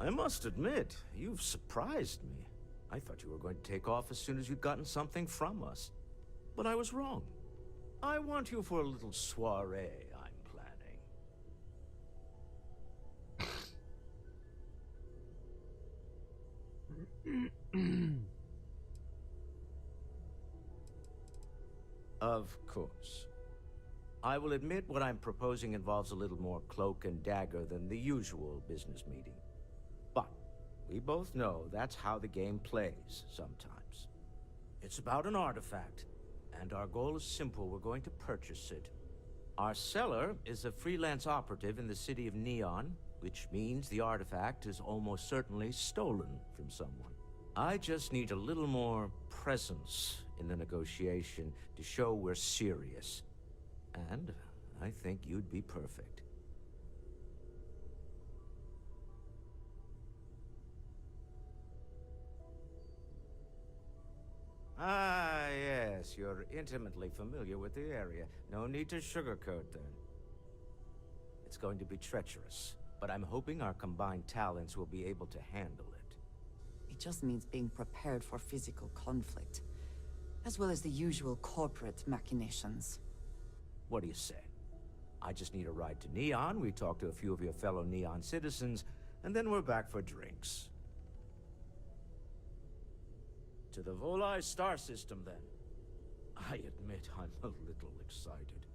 I must admit, you've surprised me. I thought you were going to take off as soon as you'd gotten something from us. But I was wrong. I want you for a little soiree I'm planning. Of course. I will admit what I'm proposing involves a little more cloak and dagger than the usual business meeting. But we both know that's how the game plays sometimes. It's about an artifact, and our goal is simple. We're going to purchase it. Our seller is a freelance operative in the city of Neon, which means the artifact is almost certainly stolen from someone. I just need a little more presence in the negotiation to show we're serious. And I think you'd be perfect. Ah, yes, you're intimately familiar with the area. No need to sugarcoat then. It's going to be treacherous, but I'm hoping our combined talents will be able to handle it. It just means being prepared for physical conflict, as well as the usual corporate machinations. What do you say? I just need a ride to Neon, we talk to a few of your fellow Neon citizens, and then we're back for drinks. To the Volai star system, then. I admit I'm a little excited.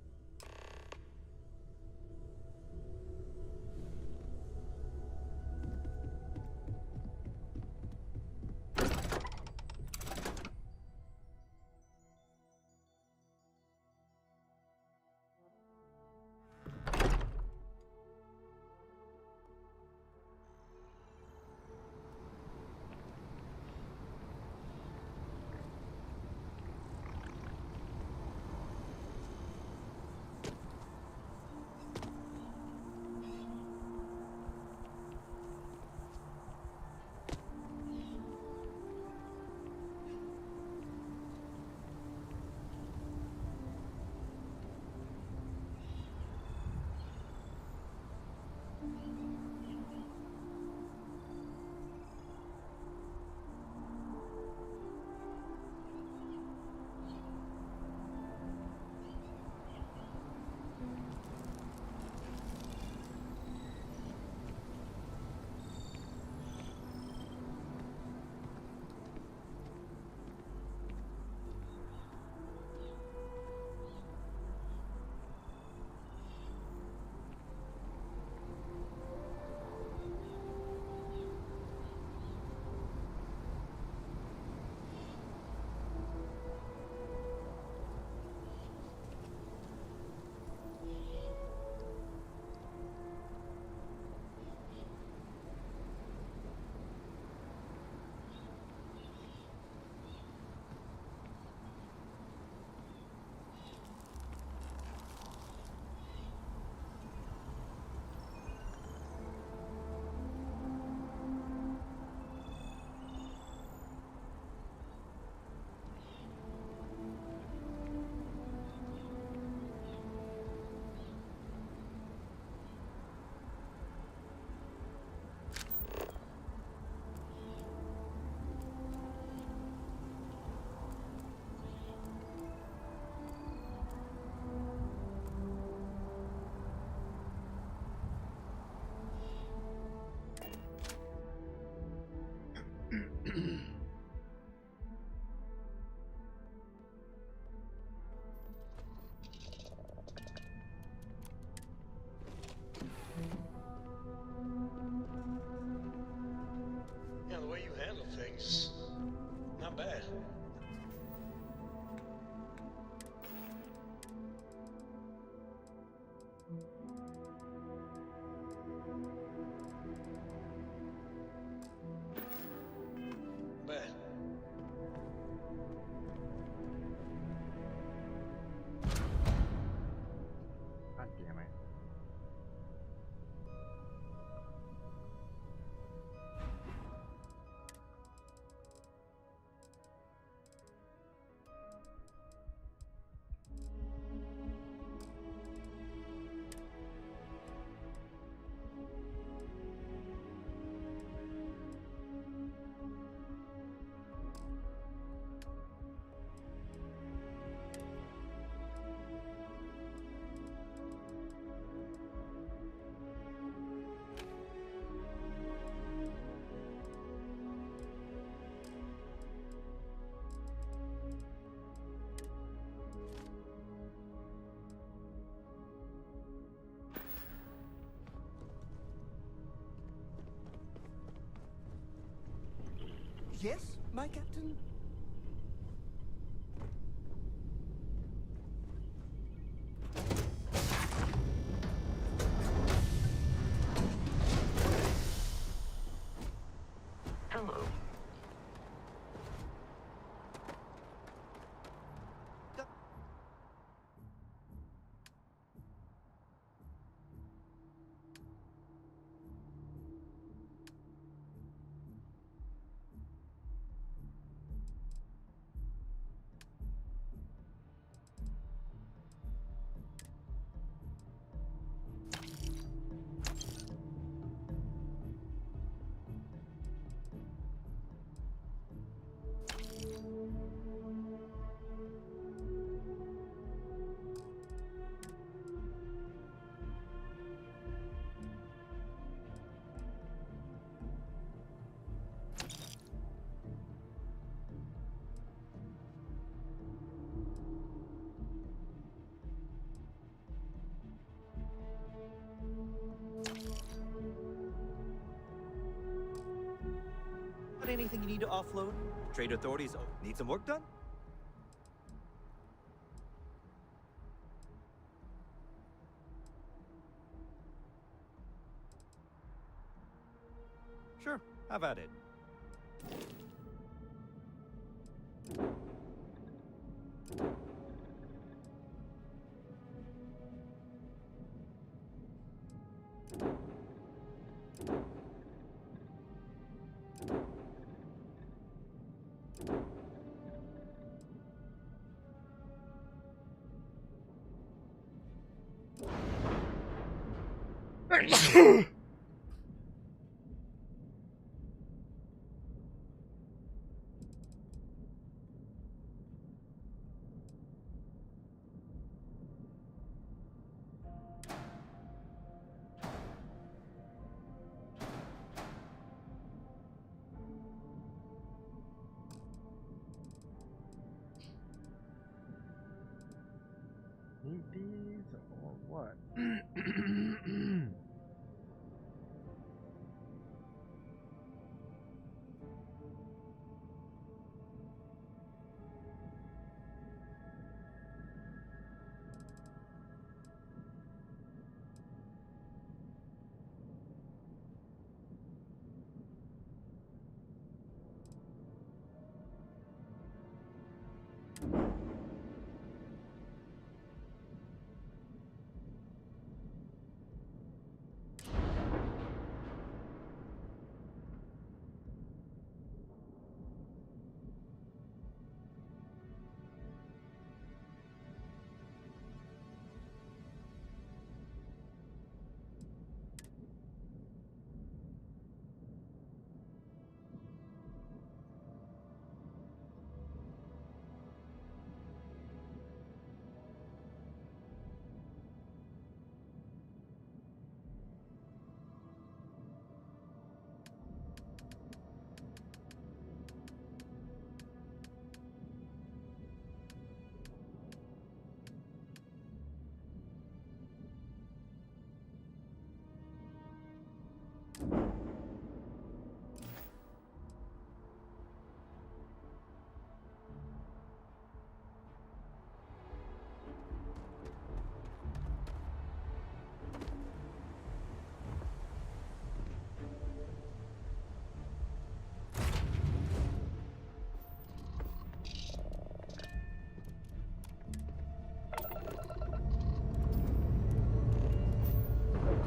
Yes, my captain? Hello. Got anything you need to offload? Trade authorities need some work done? Sure, have at it. Need these or what?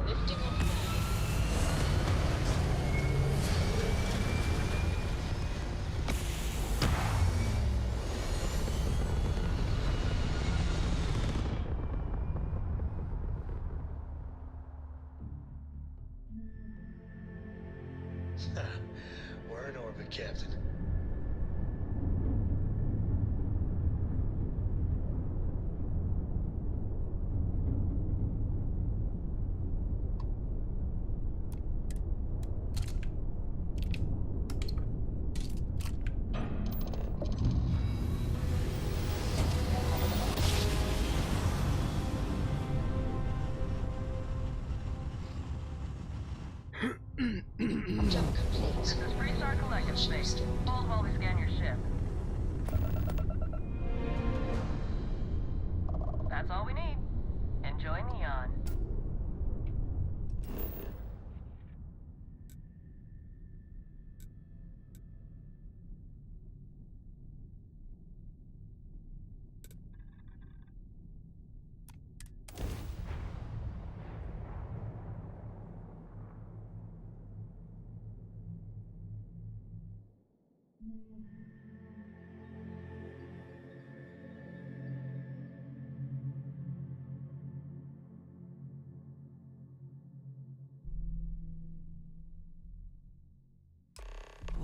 Lifting off. We're in orbit, Captain. Jump complete. This is Freestar Collective Space. Hold while we scan your ship. That's all we need. Enjoy Neon.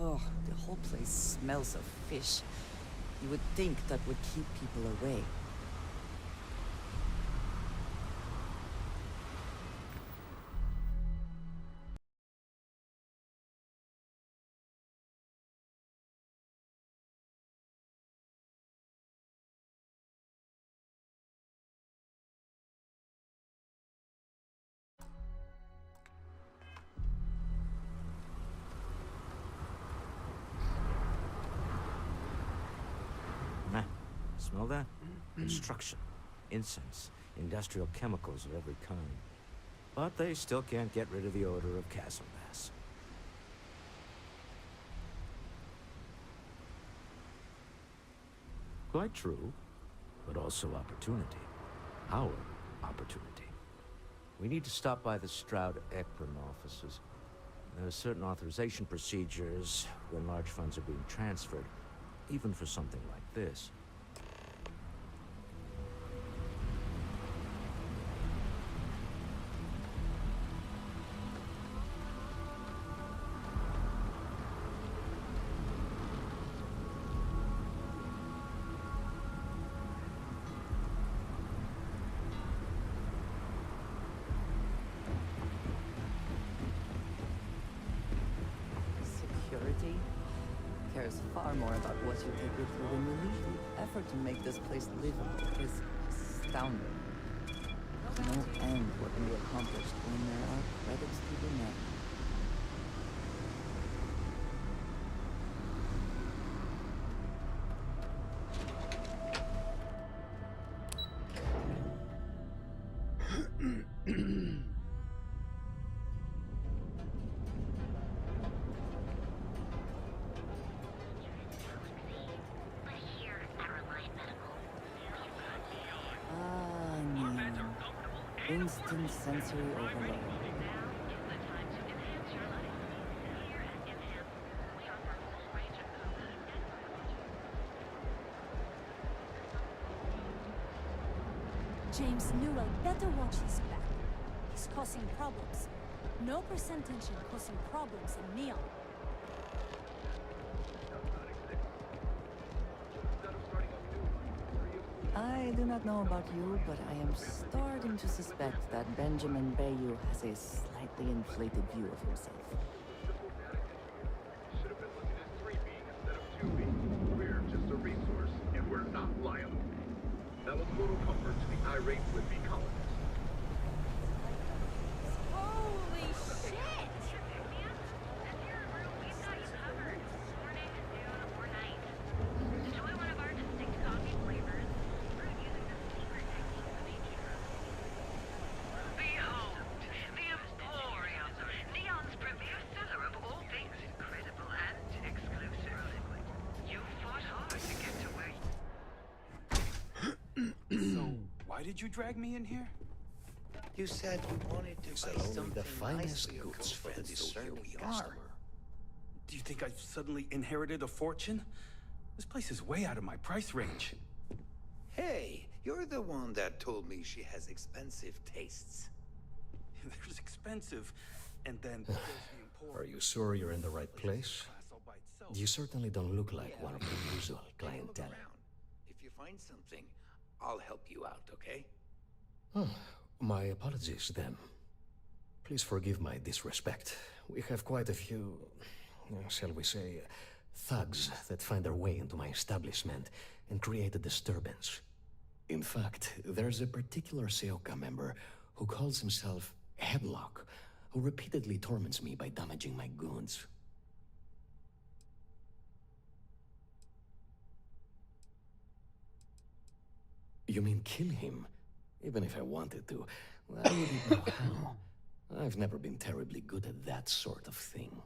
Oh, the whole place smells of fish. You would think that would keep people away. Nah, smell that? Construction, incense, industrial chemicals of every kind. But they still can't get rid of the odor of castle bass. Quite true, but also opportunity. Our opportunity. We need to stop by the Stroud-Ekman offices. There are certain authorization procedures when large funds are being transferred, even for something like this. Security cares far more about what you take with you than you leave. The effort to make this place livable is astounding. No end what can be accomplished when there are credits to be met. Ah, Neon. Instant sensory overload. James Newell better watch his back. He's causing problems. No percentage in causing problems in Neon. I do not know about you, but I am starting to suspect that Benjamin Bayou has a slightly inflated view of himself. Should have been looking at 3B instead of 2B. We're just a resource, and we're not liable. That was little comfort to the irate would-be colonists. Holy shit! Behold, the Emporium, Neon's premier seller of all things incredible and exclusive. You fought hard to get to where So, why did you drag me in here? You said you wanted to Sell buy only something the finest nice for your goods for the girlfriend, so here discerning we customer. Do you think I've suddenly inherited a fortune? This place is way out of my price range. Hey, you're the one that told me she has expensive tastes. There's expensive, and then there's the Emporium. Are you sure you're in the right place? Class all by itself. You certainly don't look like one of the usual Take a look clientele. around. If you find something, I'll help you out, okay? Oh, my apologies then. Please forgive my disrespect. We have quite a few, shall we say, thugs that find their way into my establishment and create a disturbance. In fact, there's a particular Seoka member who calls himself Headlock, who repeatedly torments me by damaging my goods. You mean kill him? Even if I wanted to, I wouldn't know how. I've never been terribly good at that sort of thing.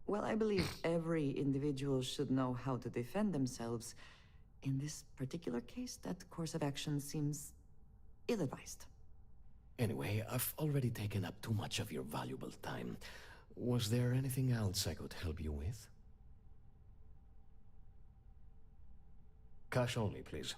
Well, I believe every individual should know how to defend themselves. In this particular case, that course of action seems ill-advised. Anyway, I've already taken up too much of your valuable time. Was there anything else I could help you with? Cash only, please.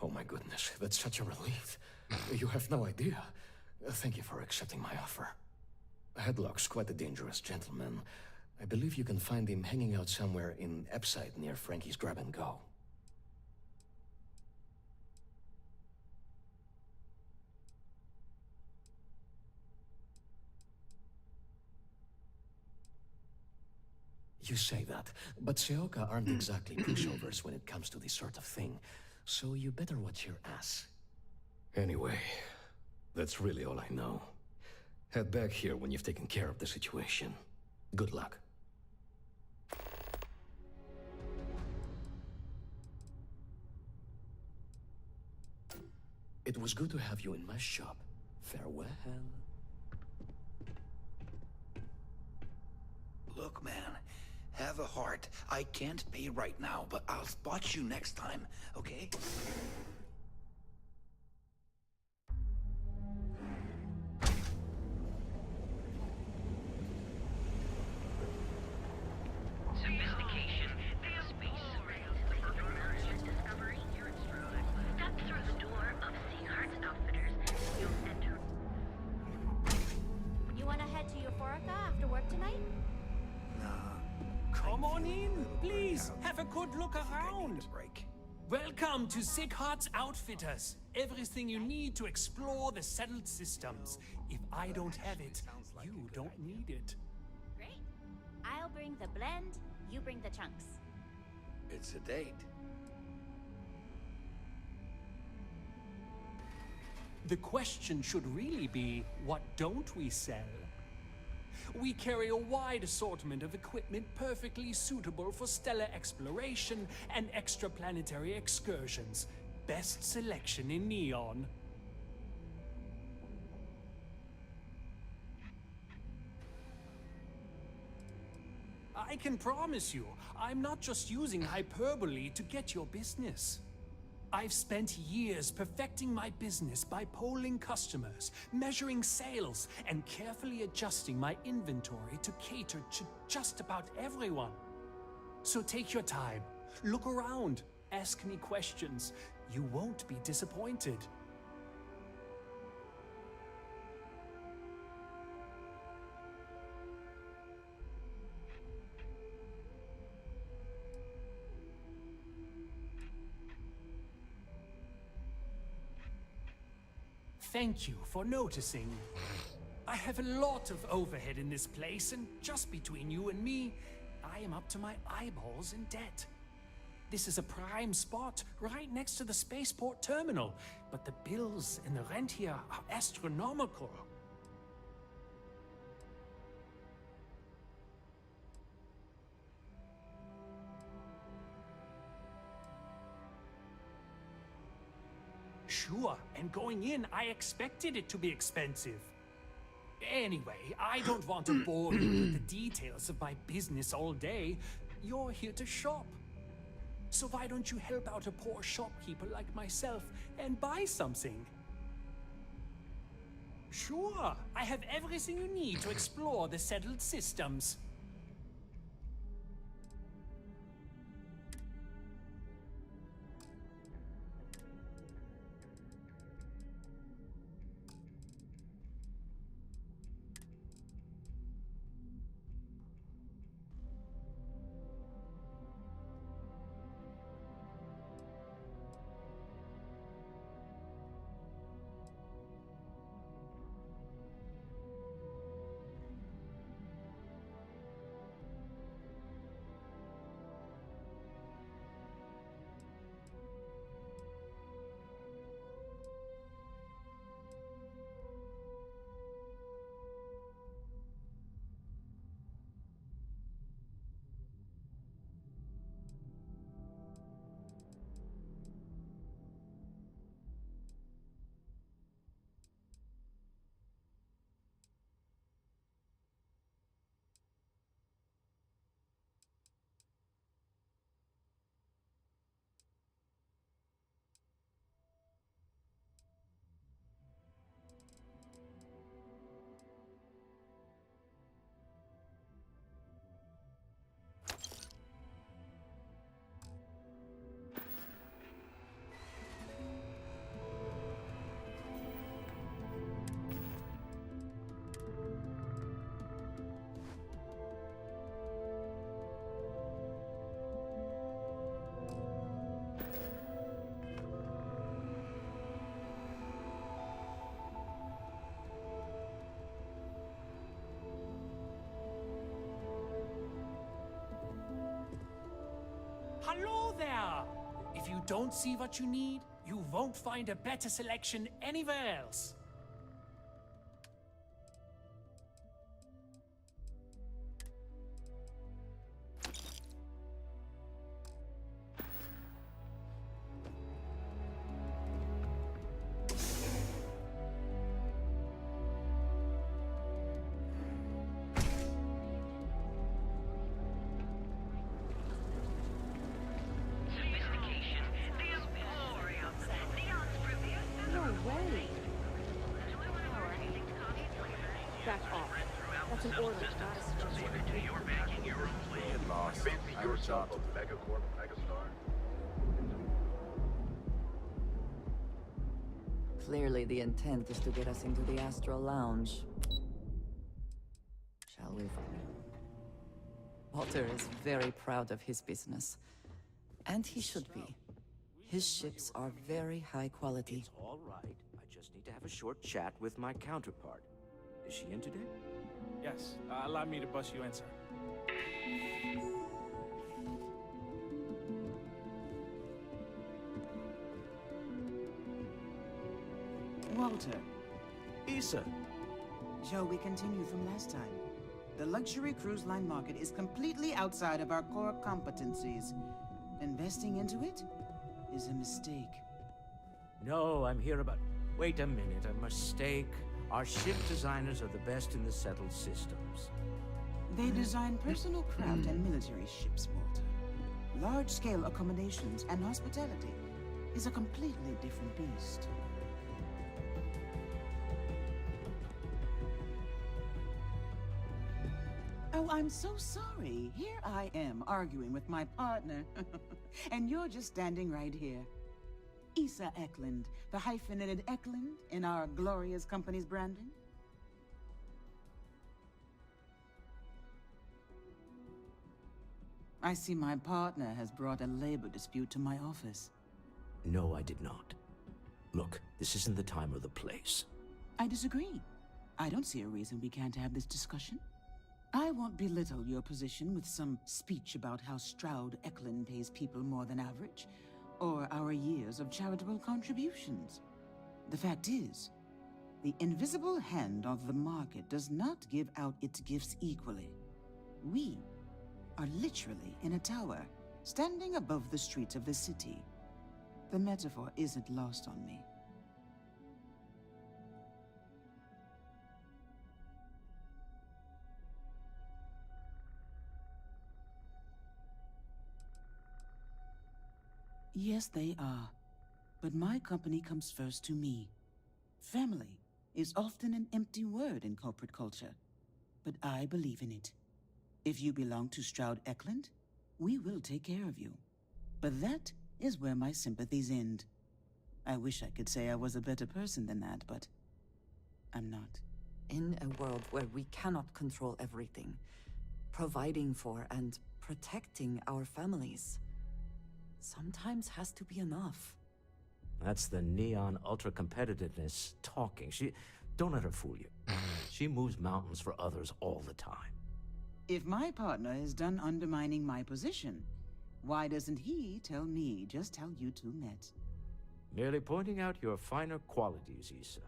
Oh my goodness, that's such a relief. You have no idea. Thank you for accepting my offer. Headlock's quite a dangerous gentleman. I believe you can find him hanging out somewhere in Epside near Frankie's Grab and Go. You say that, but Seoka aren't exactly pushovers when it comes to this sort of thing, so you better watch your ass. Anyway, that's really all I know. Head back here when you've taken care of the situation. Good luck. It was good to have you in my shop. Farewell. Look, man, have a heart. I can't pay right now, but I'll spot you next time, okay? Sophistication, their space rails, technology discovery, step through the door of Seahart Outfitters. You'll enter. You wanna head to Euphorica after work tonight? Come on in, please. Have a good look around. Break. Welcome to Sickhart's Outfitters. Everything you need to explore the settled systems. If I don't have it, you don't need it. Great. I'll bring the blend, you bring the chunks. It's a date. The question should really be, what don't we sell? We carry a wide assortment of equipment perfectly suitable for stellar exploration and extraplanetary excursions. Best selection in Neon. I can promise you, I'm not just using hyperbole to get your business. I've spent years perfecting my business by polling customers, measuring sales, and carefully adjusting my inventory to cater to just about everyone. So take your time, look around, ask me questions. You won't be disappointed. Thank you for noticing. I have a lot of overhead in this place, and just between you and me, I am up to my eyeballs in debt. This is a prime spot, right next to the spaceport terminal, but the bills and the rent here are astronomical. Sure, and going in, I expected it to be expensive. Anyway, I don't want to bore you with the details of my business all day. You're here to shop. So why don't you help out a poor shopkeeper like myself and buy something? Sure, I have everything you need to explore the settled systems. Yeah! If you don't see what you need, you won't find a better selection anywhere else. Sophistication, the emporium, Neon's premier seller of all things. Back off. That's an order, not a suggestion. You're making your own way. Get lost. Fancy I would yourself jump. a megacorp megastar? Clearly the intent is to get us into the Astral Lounge. Shall we find him? Walter is very proud of his business. And he should be. His ships are very high quality. It's all right. I just need to have a short chat with my counterpart. Is she in today? Yes, allow me to bust you in, sir. Walter, Issa. shall we continue from last time? The luxury cruise line market is completely outside of our core competencies. Investing into it is a mistake. No, I'm here about... Wait a minute, a mistake. Our ship designers are the best in the settled systems. They design personal craft and military ships, Walter. Large-scale accommodations and hospitality is a completely different beast. Oh, I'm so sorry. Here I am arguing with my partner. And you're just standing right here. Issa Eklund, the hyphenated Eklund in our glorious company's branding. I see my partner has brought a labor dispute to my office. No, I did not. Look, this isn't the time or the place. I disagree. I don't see a reason we can't have this discussion. I won't belittle your position with some speech about how Stroud Eklund pays people more than average, or our years of charitable contributions. The fact is, the invisible hand of the market does not give out its gifts equally. We are literally in a tower, standing above the streets of the city. The metaphor isn't lost on me. Yes, they are. But my company comes first to me. Family is often an empty word in corporate culture, but I believe in it. If you belong to Stroud Eklund, we will take care of you. But that is where my sympathies end. I wish I could say I was a better person than that, but I'm not. In a world where we cannot control everything, providing for and protecting our families sometimes has to be enough. That's the neon ultra-competitiveness talking. Don't let her fool you. She moves mountains for others all the time. If my partner is done undermining my position, why doesn't he tell me just how you two met? Merely pointing out your finer qualities, Issa.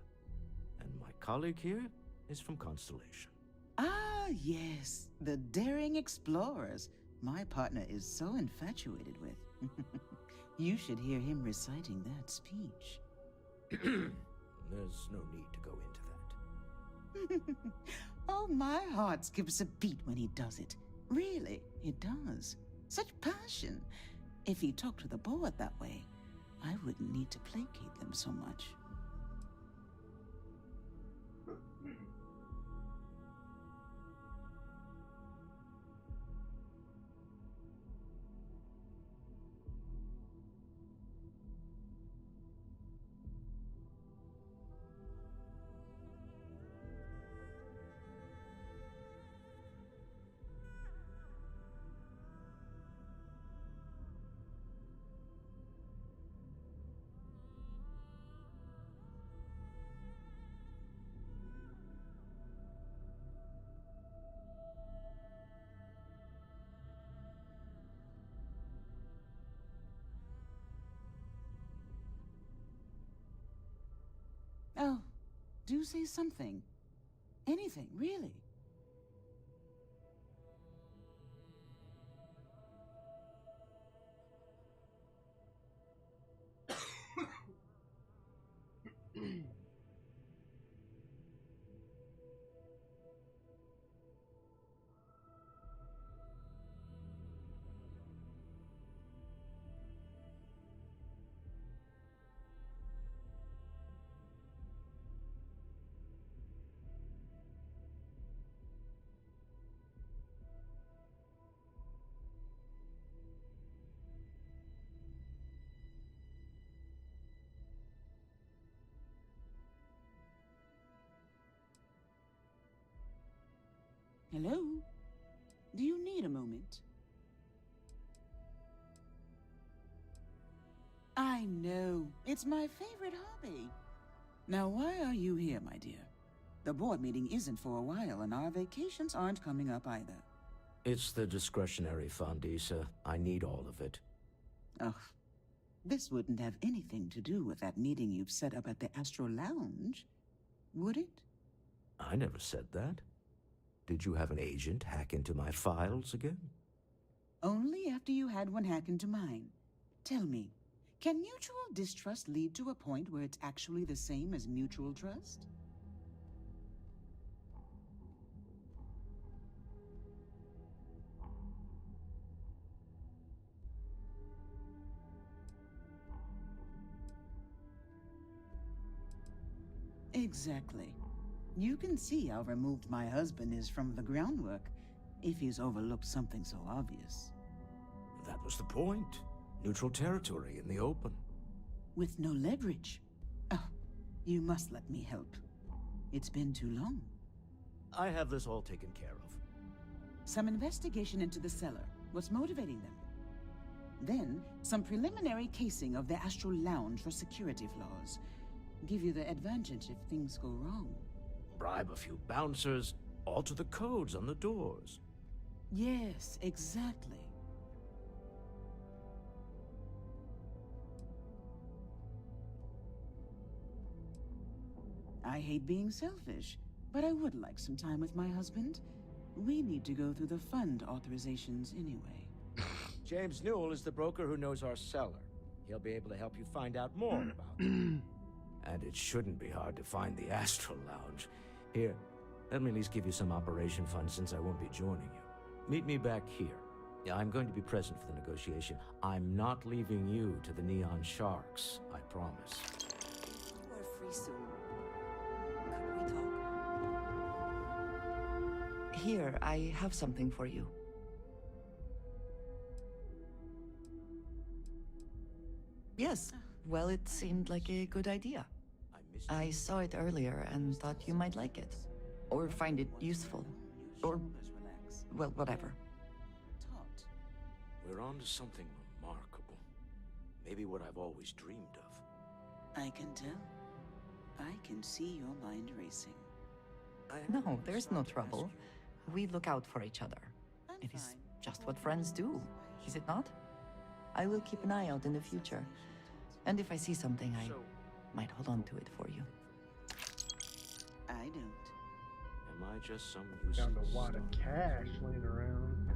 And my colleague here is from Constellation. Ah, yes, the daring explorers my partner is so infatuated with. You should hear him reciting that speech. There's no need to go into that. Oh, my heart skips a beat when he does it. Really, it does. Such passion. If he talked to the board that way, I wouldn't need to placate them so much. Oh, do say something. Anything, really. Hello? Do you need a moment? I know. It's my favorite hobby. Now, why are you here, my dear? The board meeting isn't for a while, and our vacations aren't coming up either. It's the discretionary fund, Issa. I need all of it. Ugh. This wouldn't have anything to do with that meeting you've set up at the Astro Lounge, would it? I never said that. Did you have an agent hack into my files again? Only after you had one hack into mine. Tell me, can mutual distrust lead to a point where it's actually the same as mutual trust? Exactly. You can see how removed my husband is from the groundwork, if he's overlooked something so obvious. That was the point. Neutral territory in the open. With no leverage. Oh, you must let me help. It's been too long. I have this all taken care of. Some investigation into the cellar. What's motivating them? Then, some preliminary casing of the Astral Lounge for security flaws. Give you the advantage if things go wrong. Bribe a few bouncers, alter the codes on the doors. Yes, exactly. I hate being selfish, but I would like some time with my husband. We need to go through the fund authorizations anyway. James Newell is the broker who knows our cellar. He'll be able to help you find out more about it. And it shouldn't be hard to find the Astral Lounge. Here, let me at least give you some operation funds since I won't be joining you. Meet me back here. Yeah, I'm going to be present for the negotiation. I'm not leaving you to the Neon Sharks, I promise. You are free soon. Could we talk? Here, I have something for you. Yes, well, it seemed like a good idea. I saw it earlier and thought you might like it. Or find it useful. Or, well, whatever. We're on to something remarkable. Maybe what I've always dreamed of. I can tell. I can see your mind racing. No, there's no trouble. We look out for each other. It is just what friends do, is it not? I will keep an eye out in the future. And if I see something, I might hold on to it for you. I don't. Am I just some useless Found a wad of cash laying around.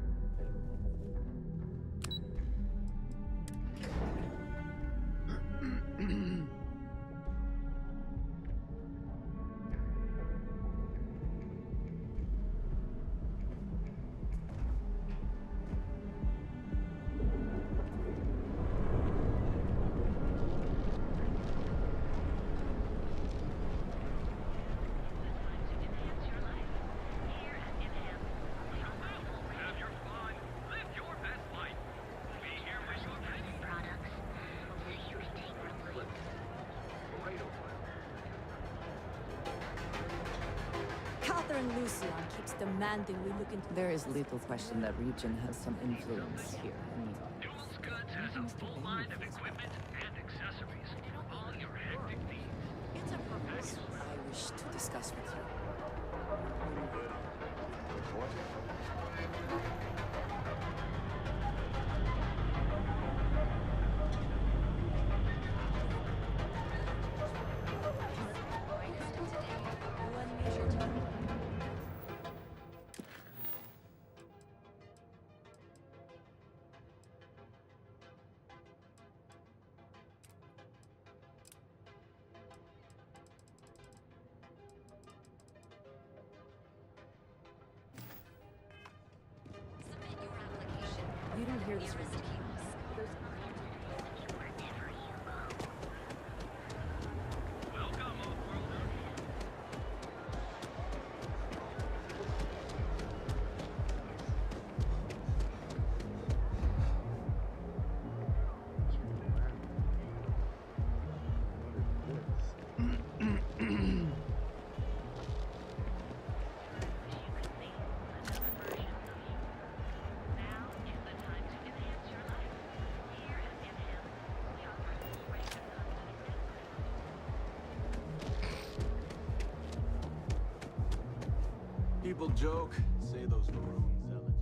Lucian keeps demanding we look into. There is little question that Region has some influence here. Newell's Goods has a full line of equipment and accessories for all your hectic needs. It's a purpose I wish to discuss with you. hear this room. There's People joke, say those maroon zealots.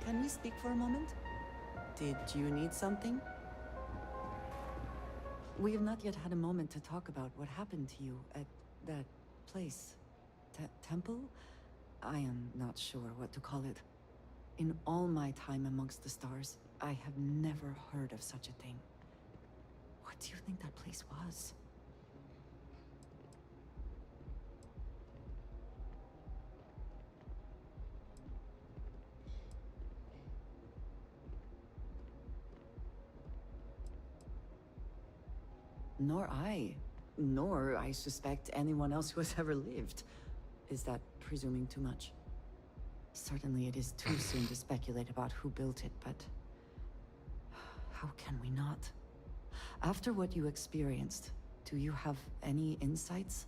Can we speak for a moment? Did you need something? We have not yet had a moment to talk about what happened to you at that place. Temple? I am not sure what to call it. In all my time amongst the stars, I have never heard of such a thing. What do you think that place was? Nor I suspect anyone else who has ever lived. Is that presuming too much? Certainly it is too soon to speculate about who built it, but how can we not? After what you experienced, do you have any insights?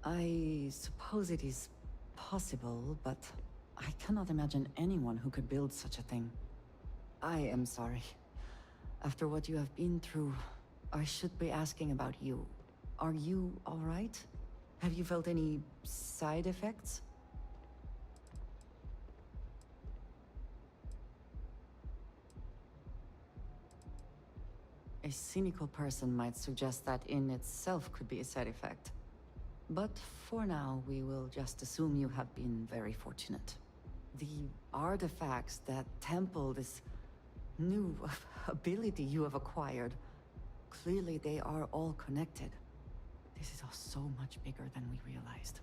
I suppose it is possible, but I cannot imagine anyone who could build such a thing. I am sorry. After what you have been through, I should be asking about you. Are you all right? Have you felt any side effects? A cynical person might suggest that in itself could be a side effect. But for now, we will just assume you have been very fortunate. The artifacts that temple this new ability you have acquired, clearly they are all connected. This is all so much bigger than we realized.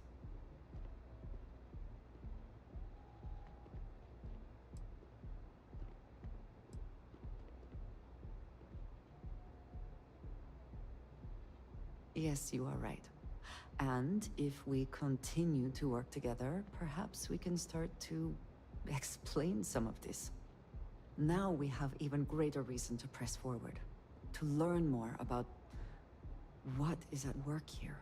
Yes, you are right. And if we continue to work together, perhaps we can start to explain some of this. Now we have even greater reason to press forward, to learn more about what is at work here.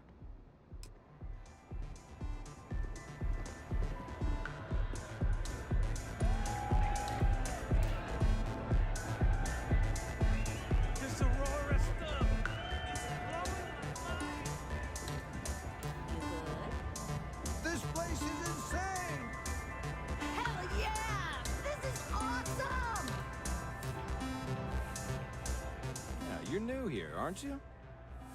This Aurora stuff! This place is insane! Hell yeah! This is awesome! Yeah, you're new here, aren't you?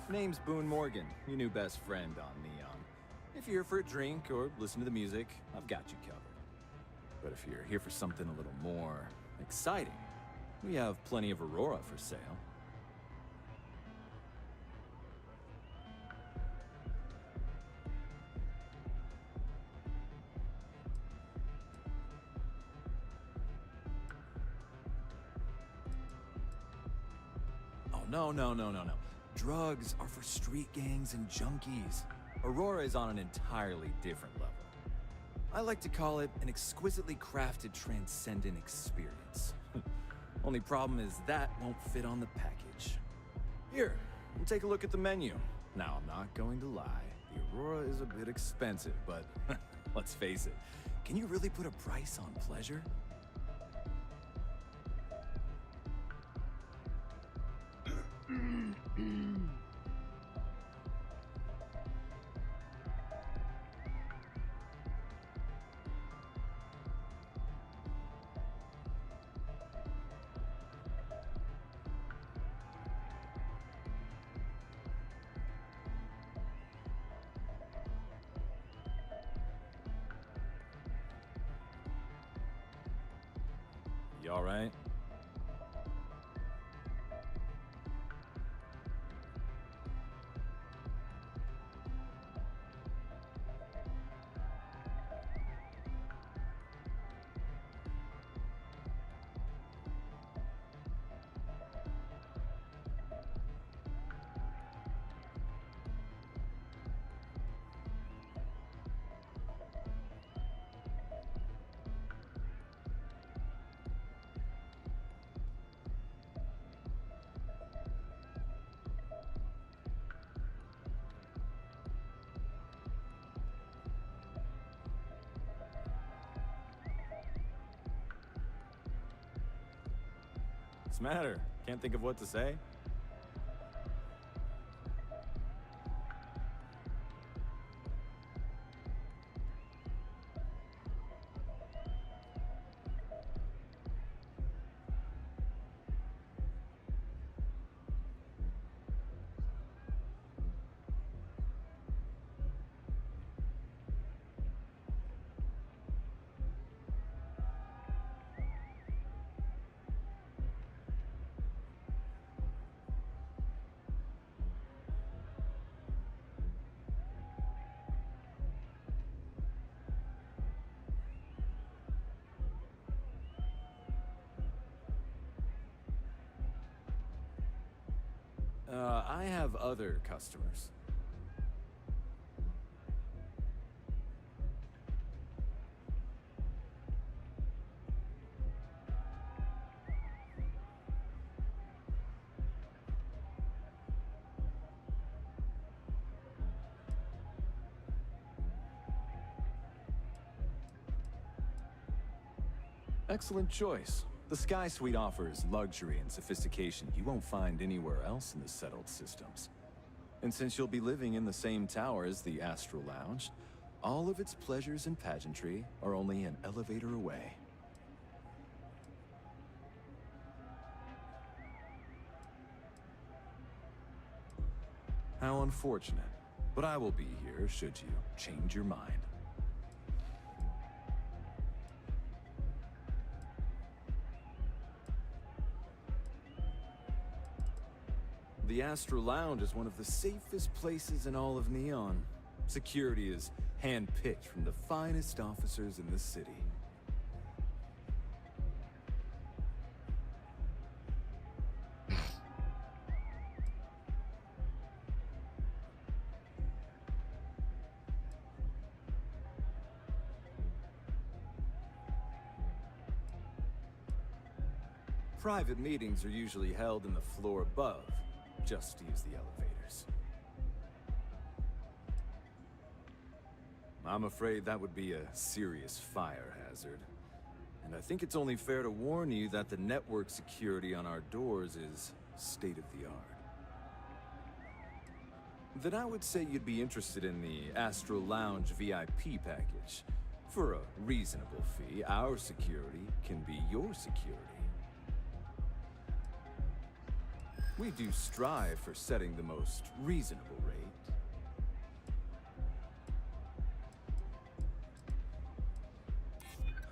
Name's Boone Morgan, your new best friend on Neon. If you're here for a drink or listen to the music, I've got you covered. But if you're here for something a little more exciting, we have plenty of Aurora for sale. Oh, no. Drugs are for street gangs and junkies. Aurora is on an entirely different level. I like to call it an exquisitely crafted, transcendent experience. Only problem is that won't fit on the package. Here, take a look at the menu. Now, I'm not going to lie. The Aurora is a bit expensive, but let's face it. Can you really put a price on pleasure? You alright? What's the matter? Can't think of what to say? I have other customers. Excellent choice. The Sky Suite offers luxury and sophistication you won't find anywhere else in the settled systems. And since you'll be living in the same tower as the Astral Lounge, all of its pleasures and pageantry are only an elevator away. How unfortunate. But I will be here should you change your mind. The Astral Lounge is one of the safest places in all of Neon. Security is hand-picked from the finest officers in the city. Private meetings are usually held in the floor above. Just use the elevators. I'm afraid that would be a serious fire hazard. And I think it's only fair to warn you that the network security on our doors is state-of-the-art. Then I would say you'd be interested in the Astral Lounge VIP package. For a reasonable fee, our security can be your security. We do strive for setting the most reasonable rate.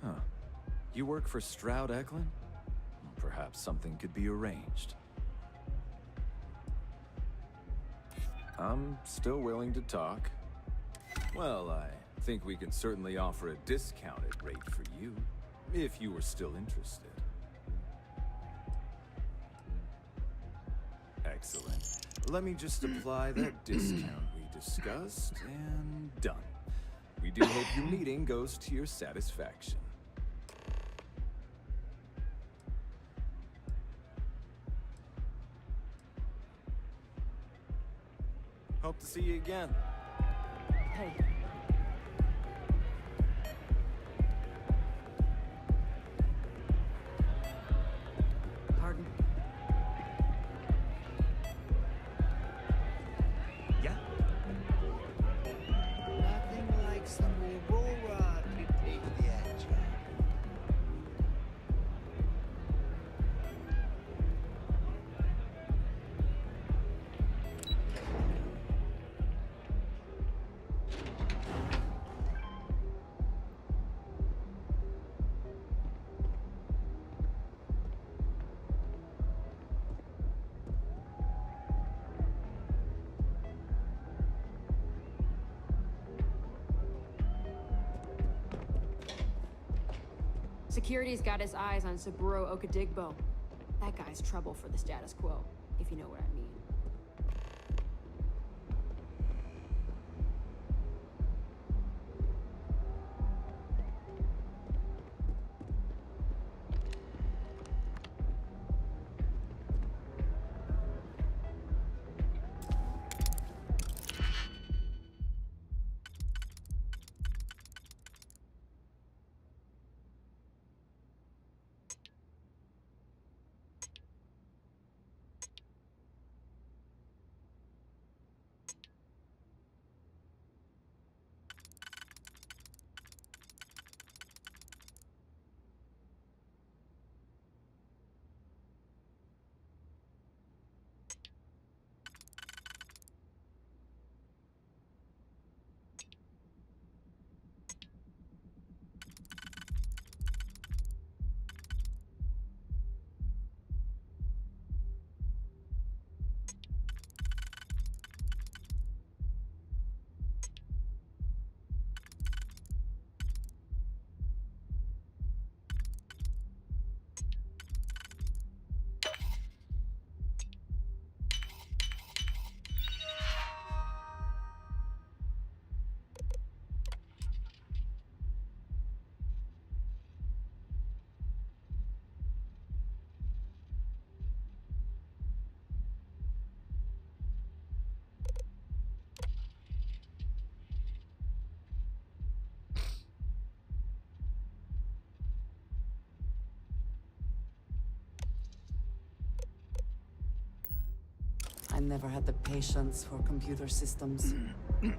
Huh. You work for Stroud Eklund? Perhaps something could be arranged. I'm still willing to talk. Well, I think we can certainly offer a discounted rate for you, if you were still interested. Excellent. Let me just apply that discount we discussed, and done. We do hope your meeting goes to your satisfaction. Hope to see you again. Hey. Pardon? Yeah? Nothing like some Aurora to take the edge off. Security's got his eyes on Saburo Okadigbo. That guy's trouble for the status quo, if you know what I mean. I never had the patience for computer systems. Can't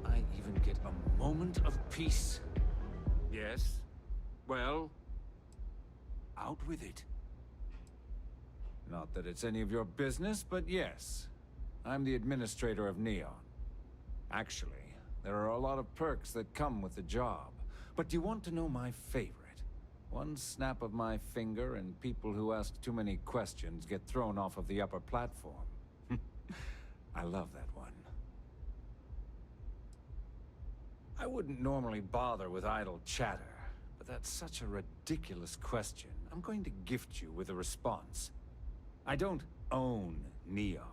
I even get a moment of peace? Yes? Well, out with it. Not that it's any of your business, but yes. I'm the administrator of Neon. Actually, there are a lot of perks that come with the job. But do you want to know my favorite? One snap of my finger and people who ask too many questions get thrown off of the upper platform. I love that one. I wouldn't normally bother with idle chatter, but that's such a ridiculous question. I'm going to gift you with a response. I don't own Neon.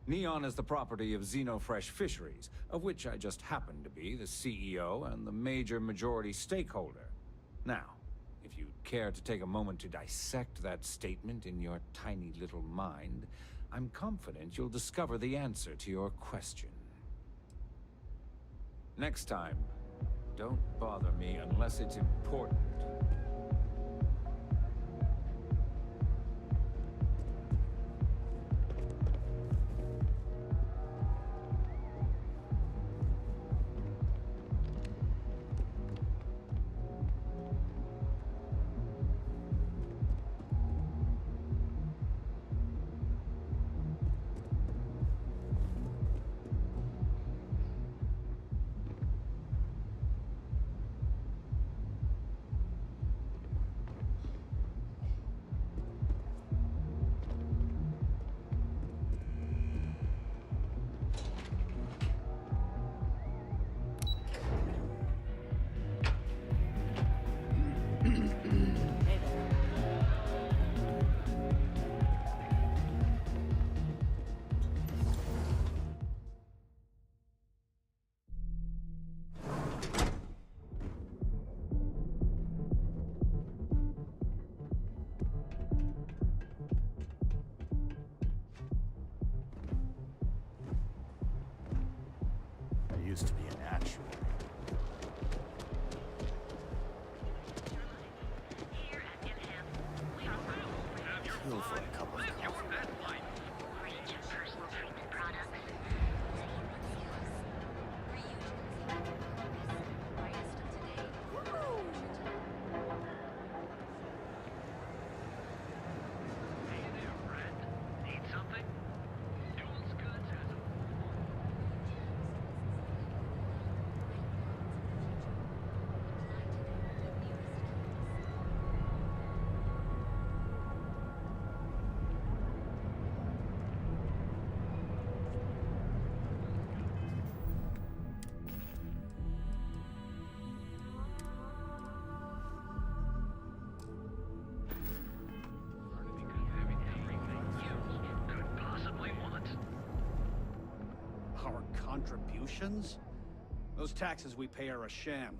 Neon is the property of Xenofresh Fisheries, of which I just happen to be the CEO and the majority stakeholder. Now, if you'd care to take a moment to dissect that statement in your tiny little mind, I'm confident you'll discover the answer to your question. Next time, don't bother me unless it's important. Used to be an actual. Kill for a cup of coffee. contributions? Those taxes we pay are a sham,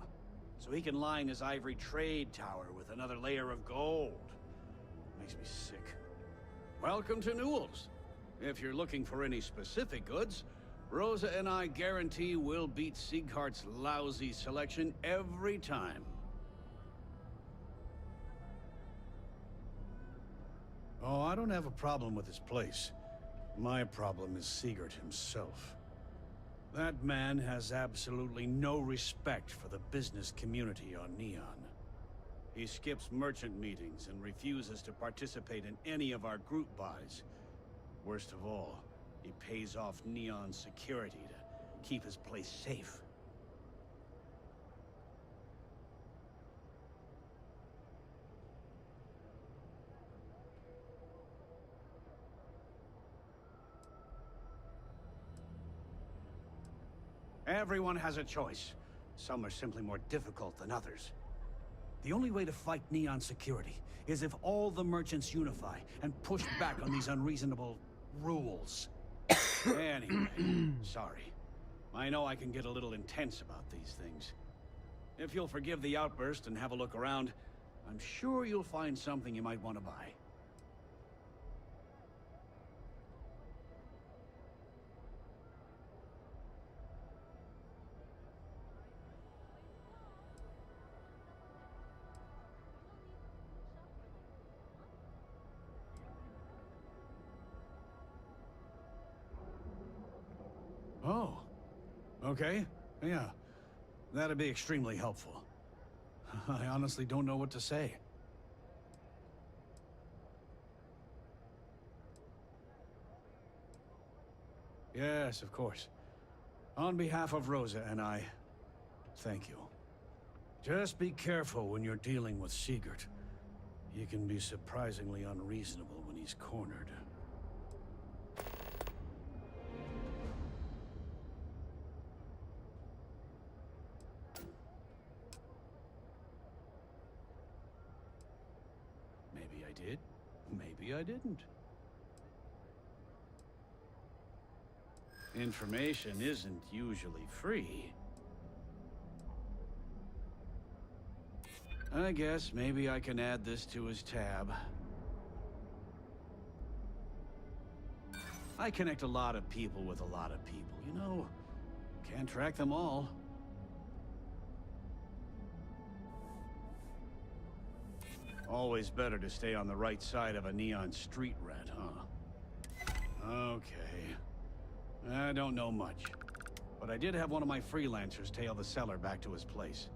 so he can line his ivory trade tower with another layer of gold. Makes me sick. Welcome to Newell's. If you're looking for any specific goods, Rosa and I guarantee we'll beat Sieghart's lousy selection every time. Oh, I don't have a problem with his place. My problem is Siegert himself. That man has absolutely no respect for the business community on Neon. He skips merchant meetings and refuses to participate in any of our group buys. Worst of all, he pays off Neon's security to keep his place safe. Everyone has a choice. Some are simply more difficult than others. The only way to fight Neon security is if all the merchants unify and push back on these unreasonable rules. Anyway, sorry. I know I can get a little intense about these things. If you'll forgive the outburst and have a look around, I'm sure you'll find something you might want to buy. Oh. Okay. Yeah. That'd be extremely helpful. I honestly don't know what to say. Yes, of course. On behalf of Rosa and I, thank you. Just be careful when you're dealing with Siegert. He can be surprisingly unreasonable when he's cornered. Maybe I did, maybe I didn't. Information isn't usually free. I guess maybe I can add this to his tab. I connect a lot of people with a lot of people, you know. Can't track them all. Always better to stay on the right side of a Neon street rat, huh? Okay. I don't know much, but I did have one of my freelancers tail the seller back to his place.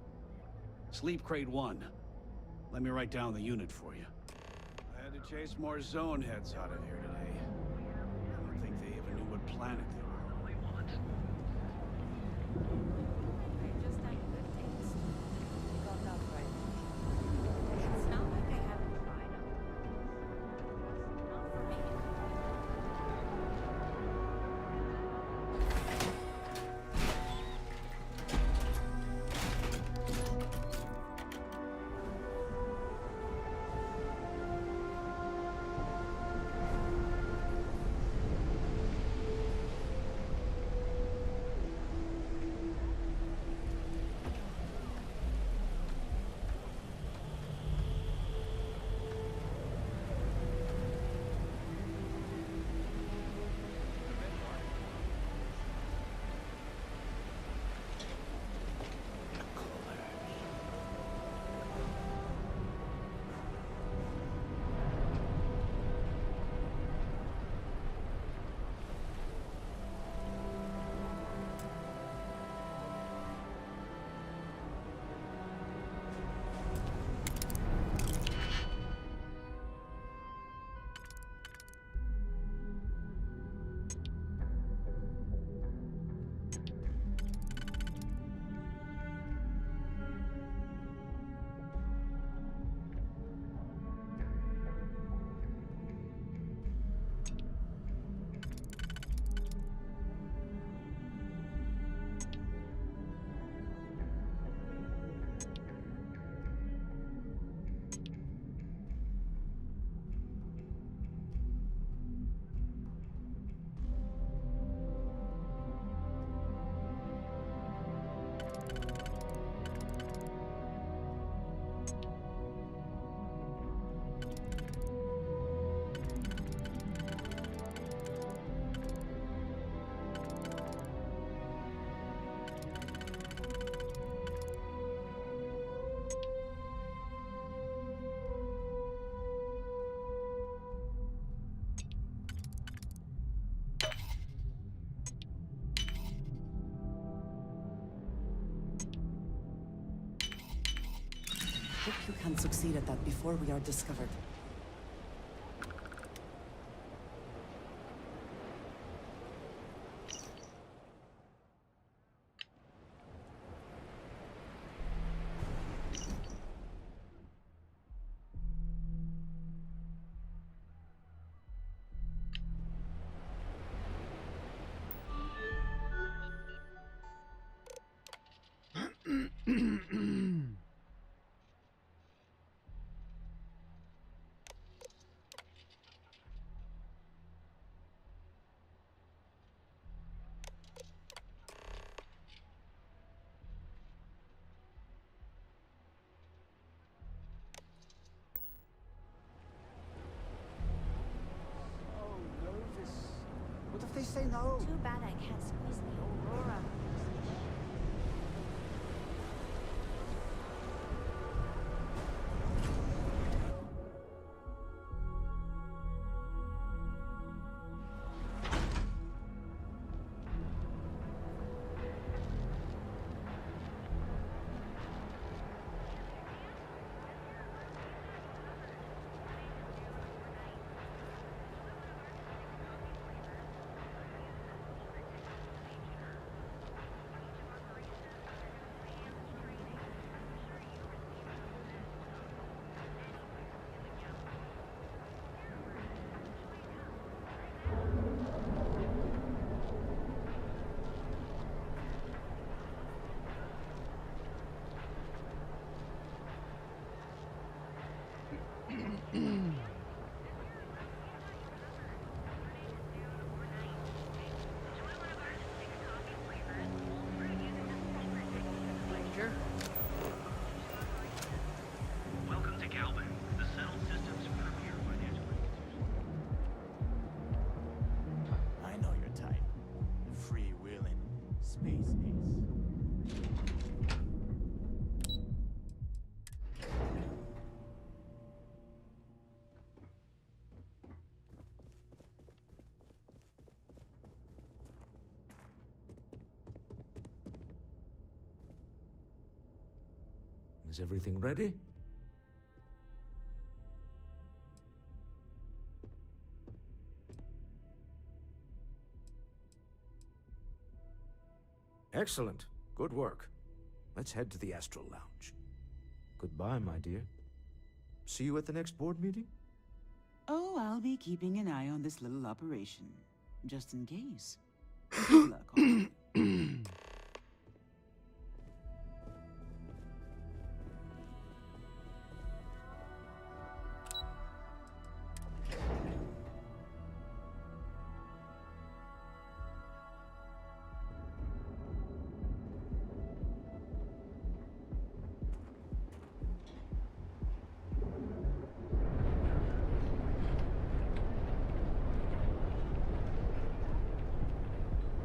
Sleep Crate 1. Let me write down the unit for you. I had to chase more zone heads out of here today. I don't think they even knew what planet they were on. Just like good taste. They got that right. It's not like I haven't tried them. Not for me. hope you can succeed at that before we are discovered. What if they say no? Too bad I can't squeeze the Aurora. Ranger? Welcome to Calvin, the settled system's premier financial institution. I know your type. Free-wheeling space ace. Is everything ready? Excellent. Good work. Let's head to the Astral Lounge. Goodbye, my dear. See you at the next board meeting? Oh, I'll be keeping an eye on this little operation, just in case. Good luck, all right?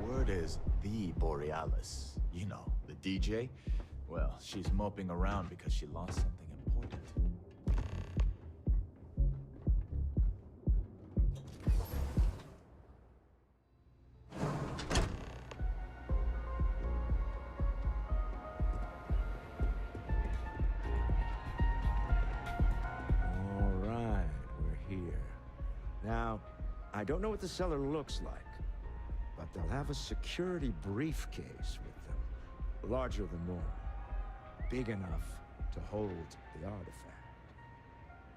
Word is the Borealis. You know, the DJ? Well, she's moping around because she lost something important. All right, we're here. Now, I don't know what the cellar looks like, but they'll have a security briefcase with them, larger than normal, big enough to hold the artifact.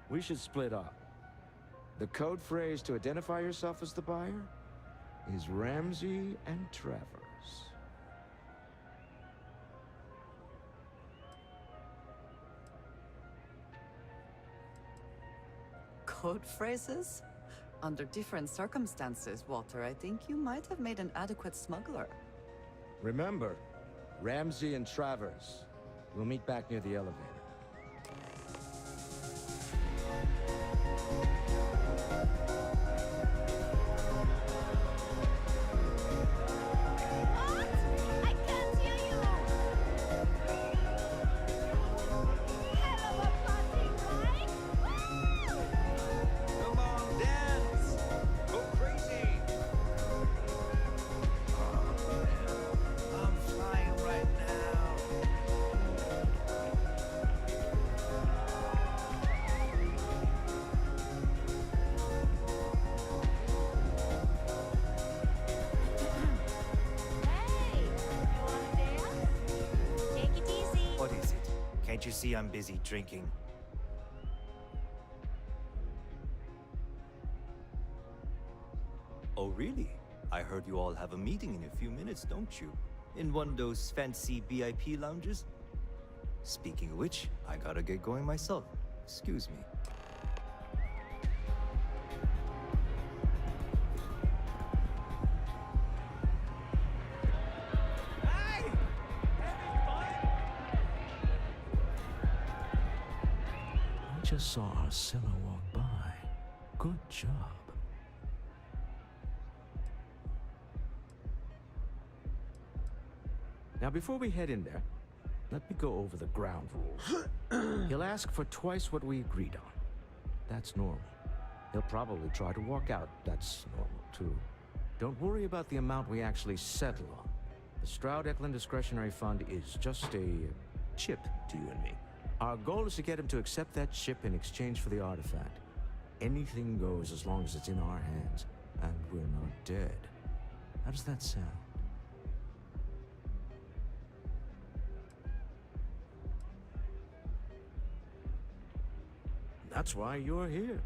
We should split up. The code phrase to identify yourself as the buyer is Ramsey and Travers. Code phrases? Under different circumstances, Walter, I think you might have made an adequate smuggler. Remember, Ramsey and Travers. We'll meet back near the elevator. Come on, dance! Go crazy! Oh, man. I'm flying right now. Can't you see I'm busy drinking? Oh, really? I heard you all have a meeting in a few minutes, don't you? In one of those fancy VIP lounges? Speaking of which, I gotta get going myself. Excuse me. I just saw Arcilla walk by. Good job. Now, before we head in there, let me go over the ground rules. He'll ask for twice what we agreed on. That's normal. He'll probably try to walk out. That's normal, too. Don't worry about the amount we actually settle on. The Stroud-Eklund Discretionary Fund is just a chip to you and me. Our goal is to get him to accept that chip in exchange for the artifact. Anything goes as long as it's in our hands, and we're not dead. How does that sound? That's why you're here.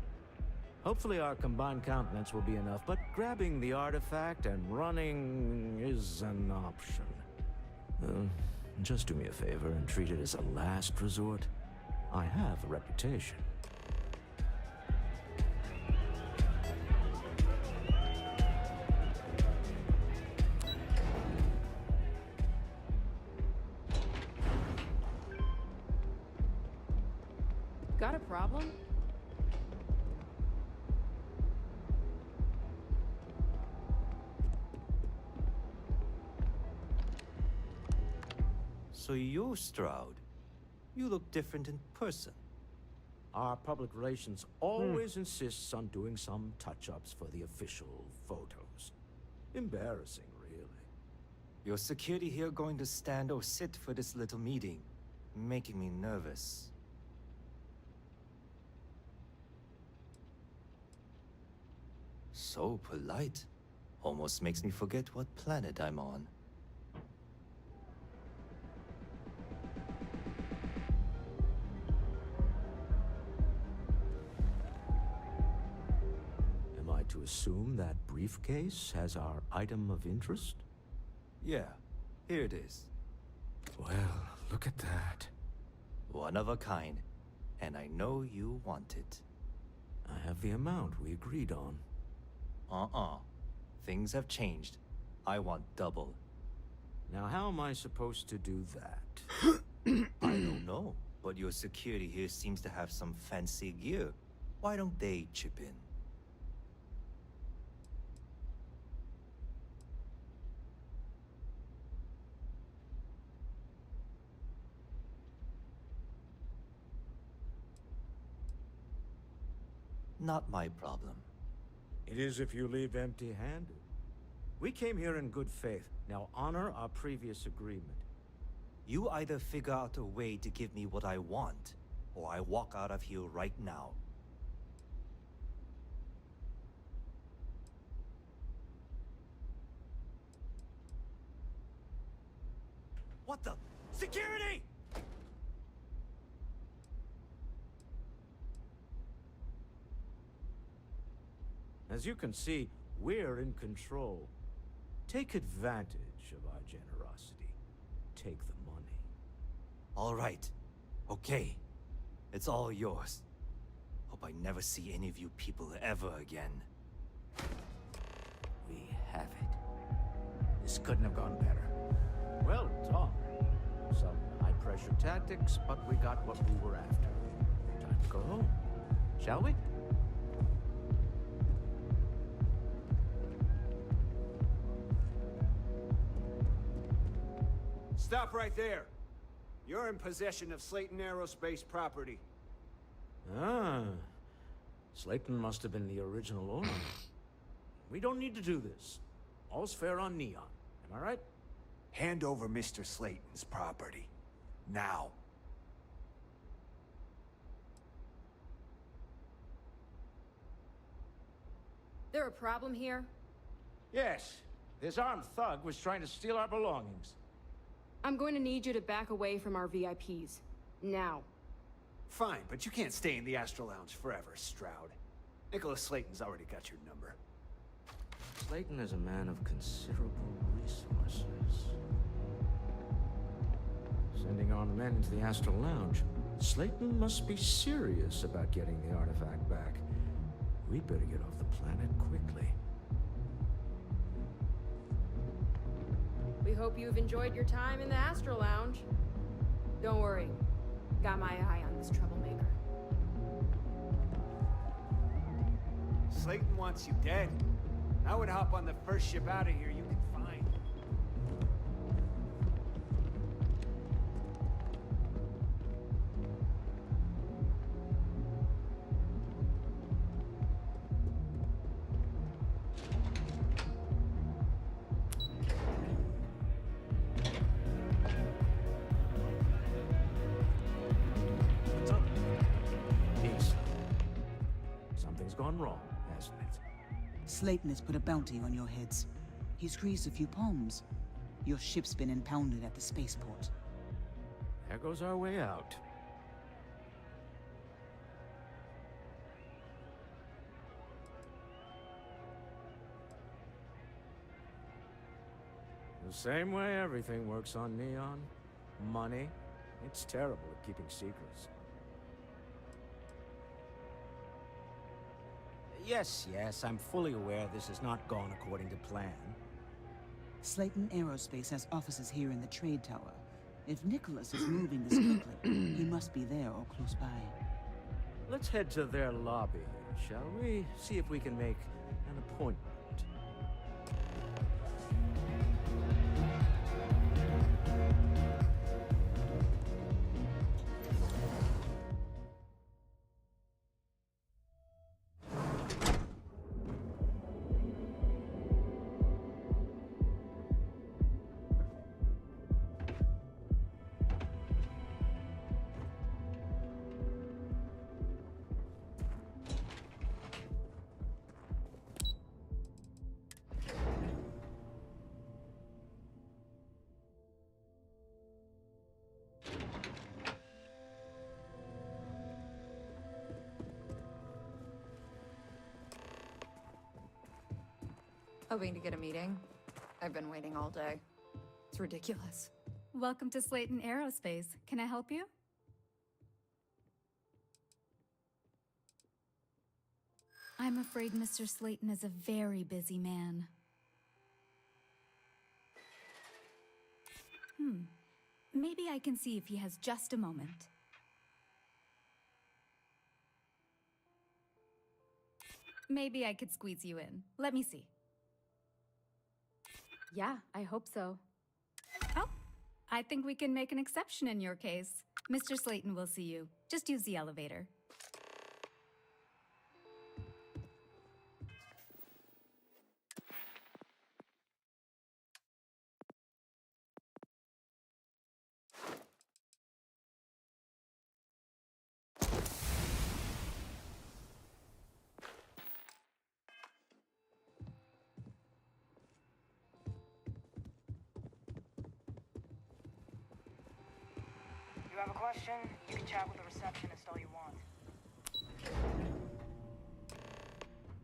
Hopefully our combined countenance will be enough, but grabbing the artifact and running is an option. Just do me a favor and treat it as a last resort. I have a reputation. Got a problem? So you're Stroud. You look different in person. Our public relations always insists on doing some touch-ups for the official photos. Embarrassing, really. Your security here going to stand or sit for this little meeting, making me nervous. So polite. Almost makes me forget what planet I'm on. Am I to assume that briefcase has our item of interest? Yeah, here it is. Well, look at that. One of a kind, and I know you want it. I have the amount we agreed on. Things have changed. I want double. Now, how am I supposed to do that? I don't know, but your security here seems to have some fancy gear. Why don't they chip in? Not my problem. It is if you leave empty-handed. We came here in good faith. Now honor our previous agreement. You either figure out a way to give me what I want, or I walk out of here right now. What the? Security! As you can see, we're in control. Take advantage of our generosity. Take the money. All right. Okay. It's all yours. Hope I never see any of you people ever again. We have it. This couldn't have gone better. Well, Tom. Some high-pressure tactics, but we got what we were after. Time to go home. Shall we? Stop right there. You're in possession of Slayton Aerospace property. Ah. Slayton must have been the original owner. We don't need to do this. All's fair on Neon. Am I right? Hand over Mr. Slayton's property. Now. There a problem here? Yes. This armed thug was trying to steal our belongings. I'm going to need you to back away from our VIPs. Now. Fine, but you can't stay in the Astro Lounge forever, Stroud. Nicholas Slayton's already got your number. Slayton is a man of considerable resources. Sending armed men into the Astral Lounge. Slayton must be serious about getting the artifact back. We better get off the planet quickly. We hope you've enjoyed your time in the Astro Lounge. Don't worry. Got my eye on this troublemaker. Slayton wants you dead. I would hop on the first ship out of here you can find. What's up? Peace. Something's gone wrong, hasn't it? Slayton has put a bounty on your heads. He's greased a few palms. Your ship's been impounded at the spaceport. There goes our way out. The same way everything works on Neon. Money. It's terrible at keeping secrets. Yes, I'm fully aware this has not gone according to plan. Slayton Aerospace has offices here in the trade tower. If Nicholas is moving this quickly, he must be there or close by. Let's head to their lobby, shall we? See if we can make an appointment. Hoping to get a meeting? I've been waiting all day. It's ridiculous. Welcome to Slayton Aerospace. Can I help you? I'm afraid Mr. Slayton is a very busy man. Maybe I can see if he has just a moment. Maybe I could squeeze you in. Let me see. Yeah, I hope so. Oh, I think we can make an exception in your case. Mr. Slayton will see you. Just use the elevator. You have a question? You can chat with the receptionist all you want.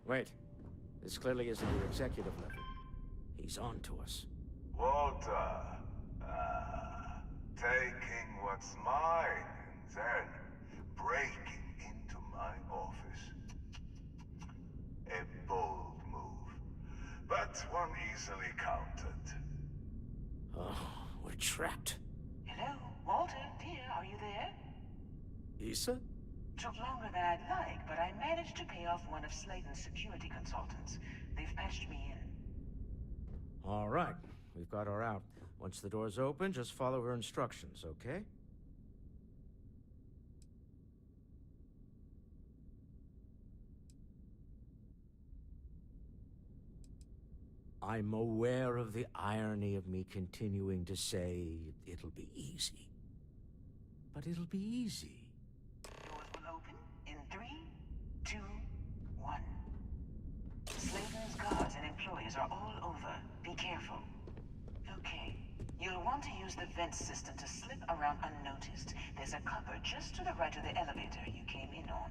Wait. This clearly isn't your executive level. He's on to us. Walter, taking what's mine and then breaking into my office. A bold move, but one easily countered. Oh, we're trapped. Hello, Walter, dear, are you there? Issa? Took longer than I'd like, but I managed to pay off one of Slayton's security consultants. They've patched me in. All right. We've got her out. Once the door's open, just follow her instructions, okay? I'm aware of the irony of me continuing to say it'll be easy. But it'll be easy. Doors will open in 3, 2, 1. Slayton's guards and employees are all over. Be careful. Okay, You'll want to use the vent system to slip around unnoticed. There's a cupboard just to the right of the elevator you came in on.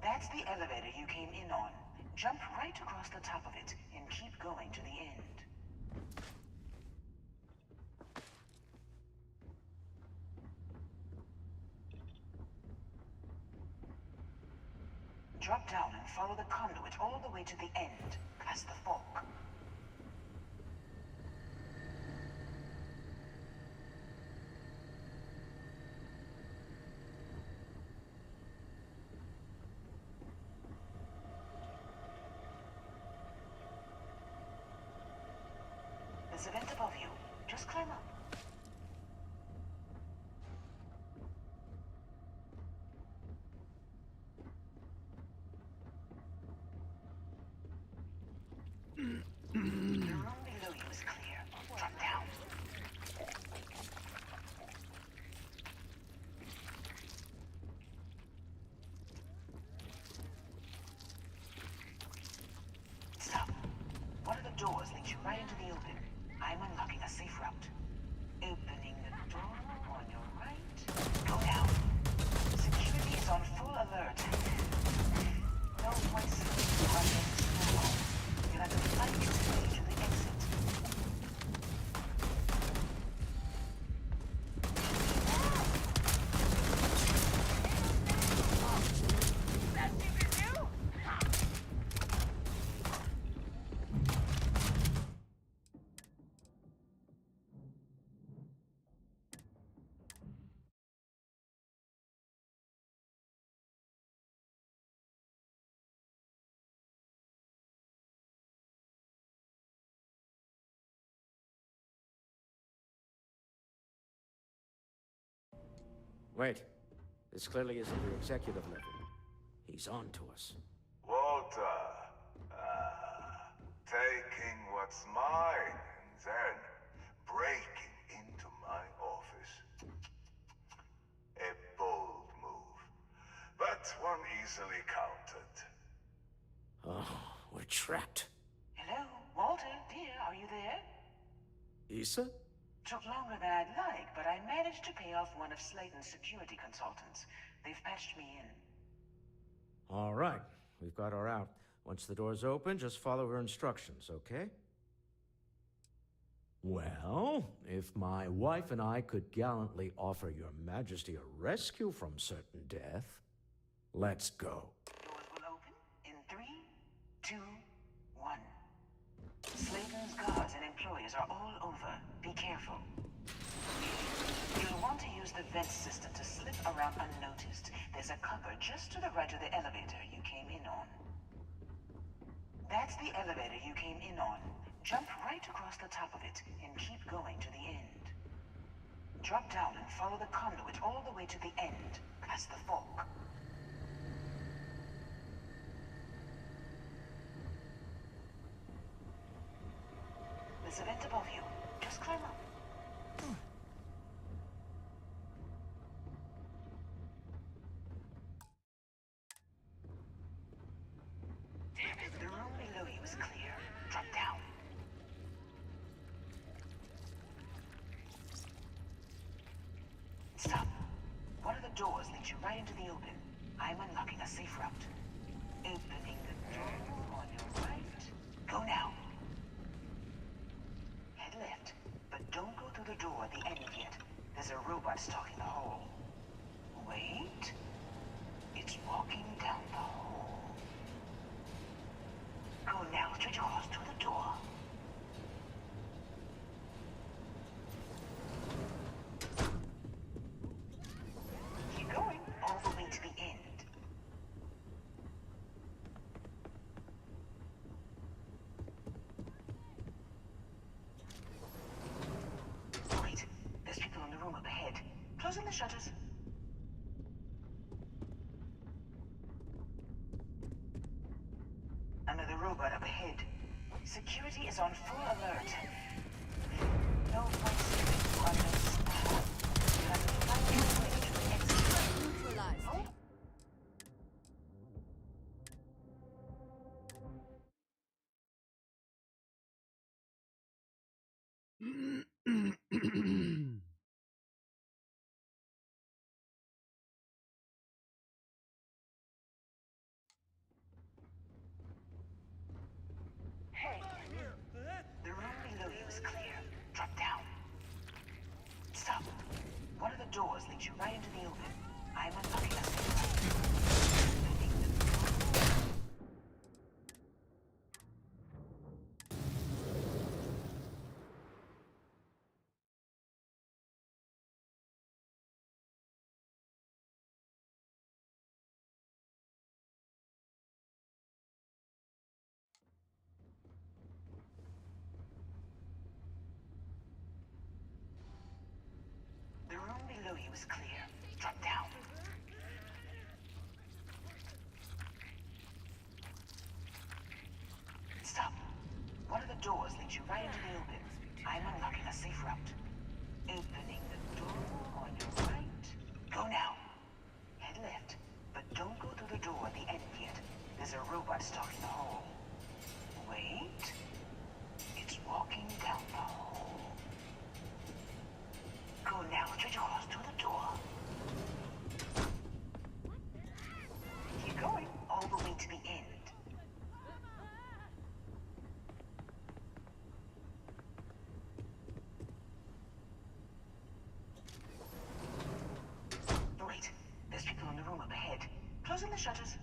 That's the elevator you came in on. Jump right across the top of it and keep going to the end. Drop down and follow the conduit all the way to the end, past the fork. There's a vent above you. Just climb up. The room below you is clear. Drop down. Stop. One of the doors leads you right into the open. I'm unlocking a safe route. Opening the door on your right. Go down. Security is on full alert. No point sleeping on this floor. You'll have to fight your way to the exit. Wait. This clearly isn't the executive level. He's on to us. Walter, taking what's mine and then breaking into my office. A bold move, but one easily countered. Oh, we're trapped. Hello, Walter, dear, are you there? Issa? Took longer than I'd like, but I managed to pay off one of Slayton's security consultants. They've patched me in. All right. We've got her out. Once the door's open, just follow her instructions, okay? Well, if my wife and I could gallantly offer your majesty a rescue from certain death, let's go. Doors will open in 3, 2, 1. Slayton's guards and employees are all over. Be careful. You'll want to use the vent system to slip around unnoticed. There's a cupboard just to the right of the elevator you came in on. That's the elevator you came in on. Jump right across the top of it and keep going to the end. Drop down and follow the conduit all the way to the end, past the fork. There's a vent above you. Just climb up. The room below you is clear. Drop down. Stop. One of the doors leads you right into the open. I'm unlocking a safe route. Opening the door on your right. Go now. Head left, but don't go through the door at the end yet. There's a robot stalking the hall. Wait. It's walking down the hall. Go now, straight across to the door. Keep going, all the way to the end. Wait, there's people in the room up ahead. Closing the shutters. Another robot up ahead. on full alert. No point sleeping on this now. You have to find your way to the exit. Neutralized. Oh. Hey, the room below you is clear. Drop down. Stop. One of the doors leads you right into the open. I'm unlocking a safe. The room below you is clear. Drop down. Stop. One of the doors leads you right into the open. I'm unlocking a safe route. Opening the door on your right. Go now. Head left, but don't go through the door at the end yet. There's a robot stalking the hall. Wait. It's walking down the hall. Go now, straight across to the door. Keep going, all the way to the end. Wait, there's people in the room up ahead. Closing the shutters.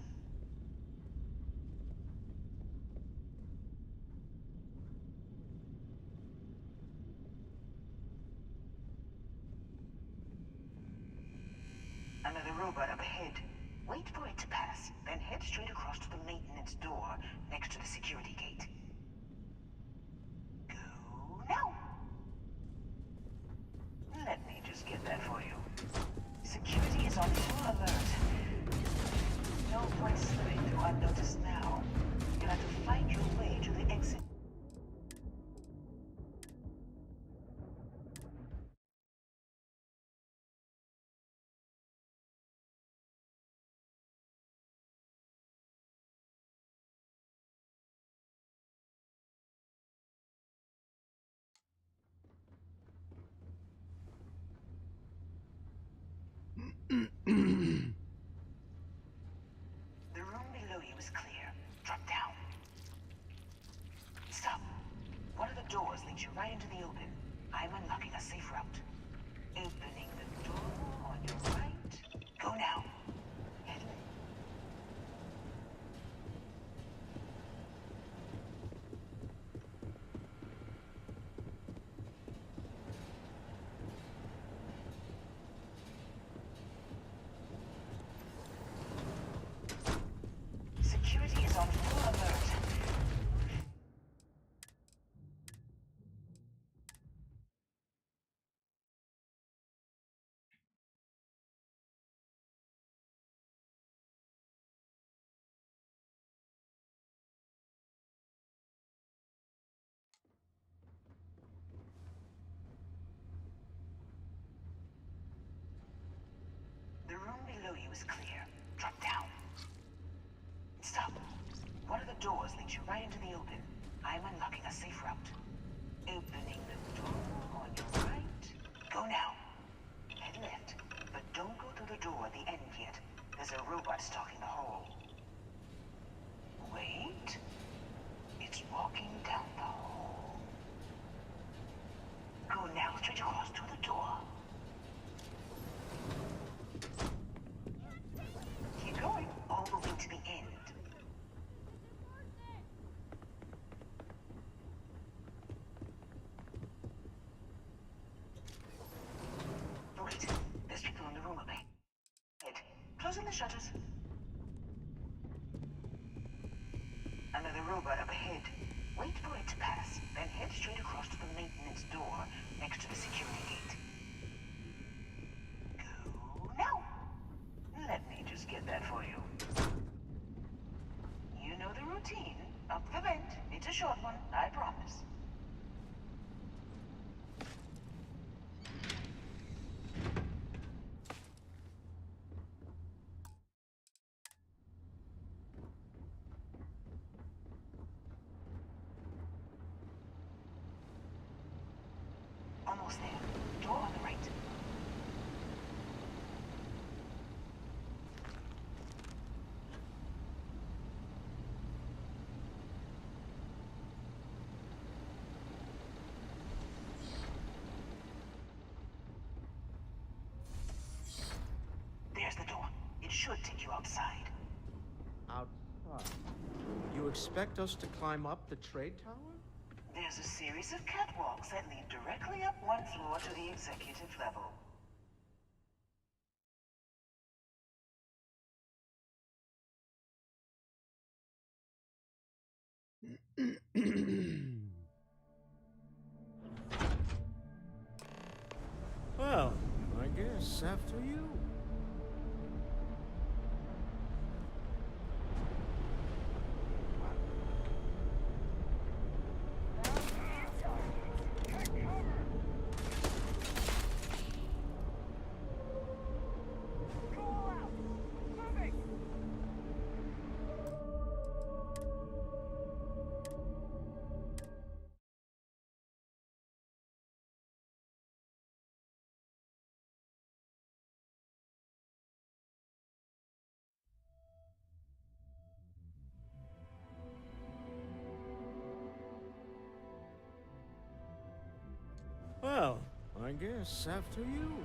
Another robot up ahead. Wait for it to pass, then head straight across to the maintenance door next to the security gate. Go now! Let me just get that for you. Security is on full alert. No point slipping through unnoticed now. You'll have to find your way to the exit. The room below you is clear. Drop down. Stop. One of the doors leads you right into the open. I'm unlocking a safe route. Opening the door on your right. Go now. Head left. Security is on full alert. The room below you is clear. Drop down. Stop. One of the doors leads you right into the open. I'm unlocking a safe route. Opening the door on your right. Go now. Head left, but don't go through the door at the end yet. There's a robot stalking the hall. Wait. It's walking down the hall. Go now, straight across to the door. Keep going, all the way to the end. Wait, there's people in the room up ahead. Closing the shutters. Another robot up ahead. Wait for it to pass, then head straight across to the maintenance door next to the security gate. Go now. Let me just get that for you. You know the routine. Up the vent. It's a short one, I promise. Almost there. Door on the right. There's the door. It should take you outside. Outside? You expect us to climb up the trade tower? There's a series of catwalks that lead directly up one floor to the executive level. Well, I guess after you. Well, I guess after you.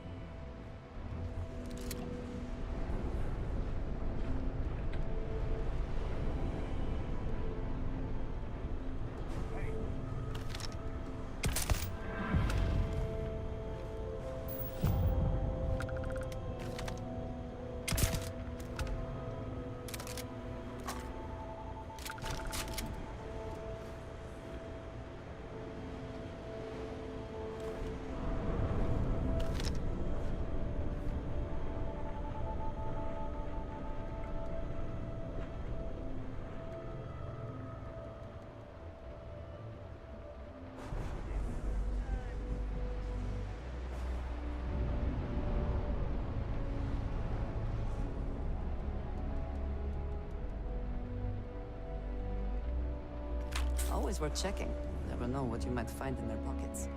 Always worth checking. Never know what you might find in their pockets.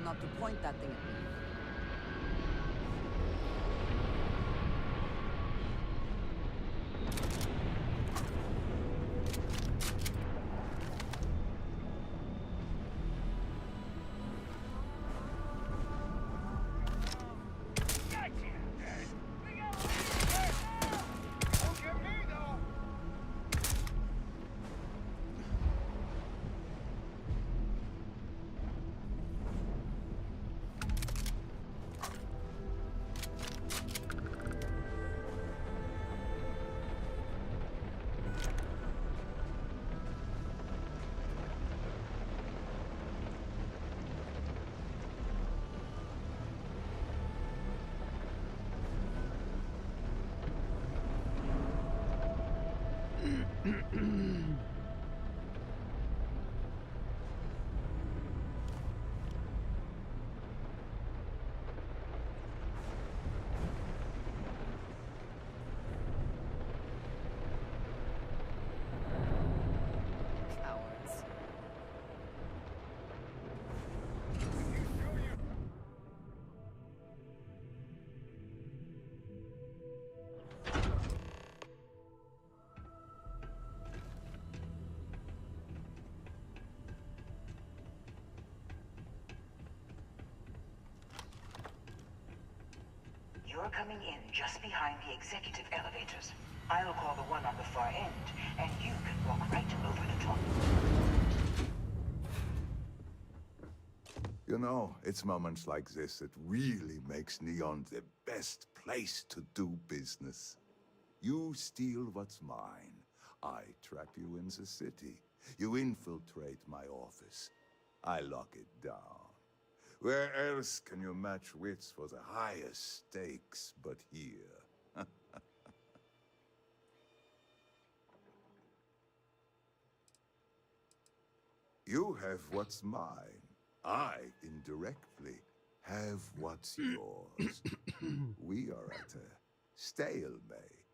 not to point that thing at me. You're coming in just behind the executive elevators. I'll call the one on the far end, and you can walk right over the top. You know, it's moments like this that really makes Neon the best place to do business. You steal what's mine. I trap you in the city. You infiltrate my office. I lock it down. Where else can you match wits for the highest stakes but here? You have what's mine. I, indirectly, have what's yours. We are at a stalemate.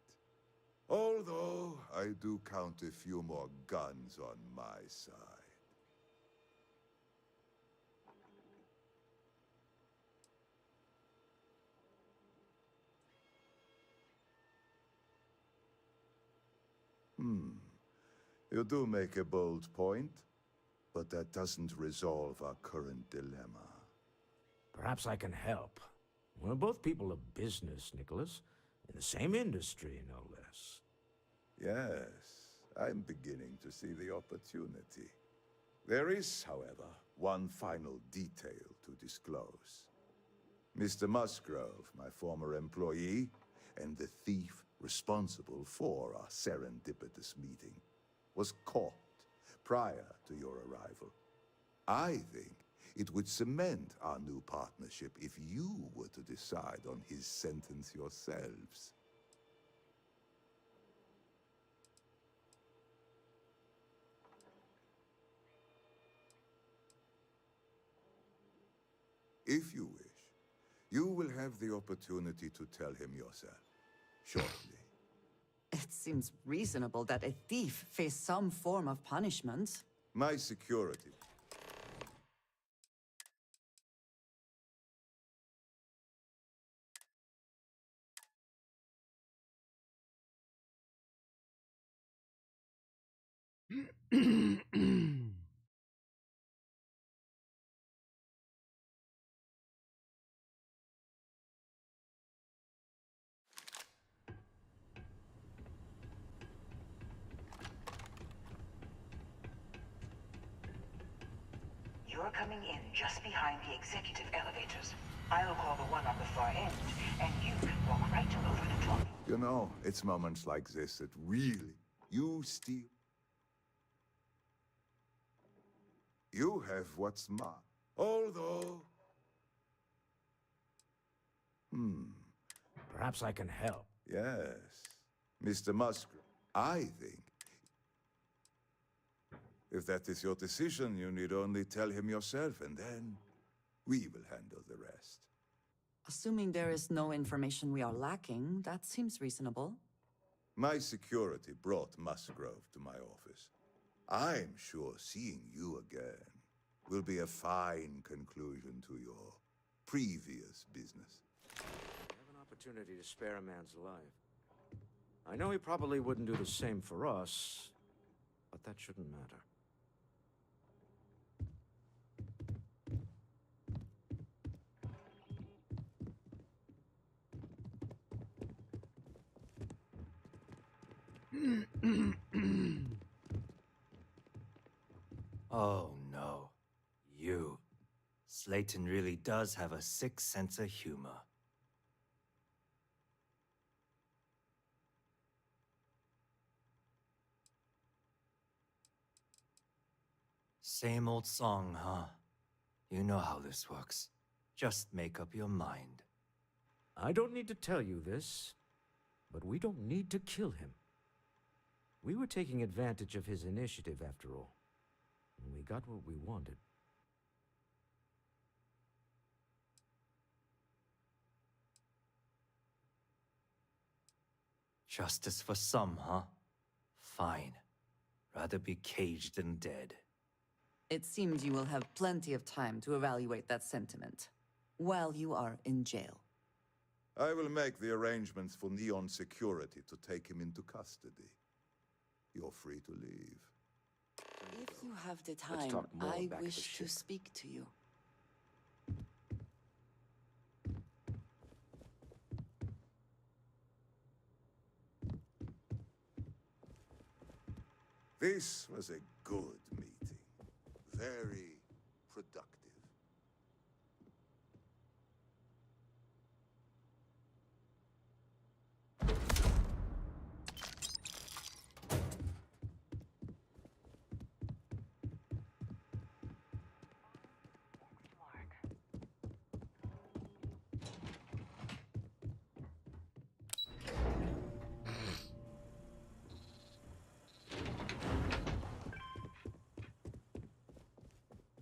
Although, I do count a few more guns on my side. You do make a bold point, but that doesn't resolve our current dilemma. Perhaps I can help. We're both people of business, Nicholas. In the same industry, no less. Yes, I'm beginning to see the opportunity. There is, however, one final detail to disclose. Mr. Musgrove, my former employee, and the thief responsible for our serendipitous meeting, was caught prior to your arrival. I think it would cement our new partnership if you were to decide on his sentence yourselves. If you wish, you will have the opportunity to tell him yourself, shortly. It seems reasonable that a thief face some form of punishment. My security. You're coming in just behind the executive elevators. I'll call the one on the far end, and you can walk right over the top. You know, it's moments like this that really, you steal. You have what's mine. Although... Perhaps I can help. Yes. Mr. Musgrove, I think... If that is your decision, you need only tell him yourself, and then we will handle the rest. Assuming there is no information we are lacking, that seems reasonable. My security brought Musgrove to my office. I'm sure seeing you again will be a fine conclusion to your previous business. We have an opportunity to spare a man's life. I know he probably wouldn't do the same for us, but that shouldn't matter. Oh no. You. Slayton really does have a sick sense of humor. Same old song, huh? You know how this works. Just make up your mind. I don't need to tell you this, but we don't need to kill him. We were taking advantage of his initiative, after all. And we got what we wanted. Justice for some, huh? Fine. Rather be caged than dead. It seems you will have plenty of time to evaluate that sentiment while you are in jail. I will make the arrangements for Neon Security to take him into custody. You're free to leave. If you have the Let's time, talk more I back at the wish to ship. speak to you. This was a good meeting. Very productive.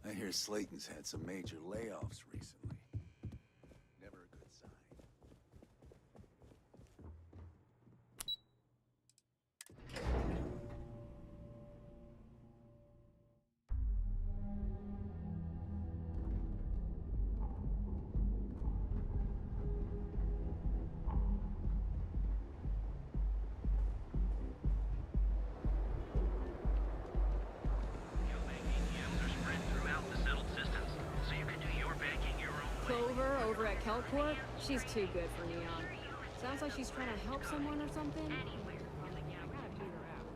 I hear Slayton's had some major layoffs recently. Never a good sign. Clover over at Kelcorp? She's too good for Neon. Sounds like she's trying to help someone or something. I gotta beat her out.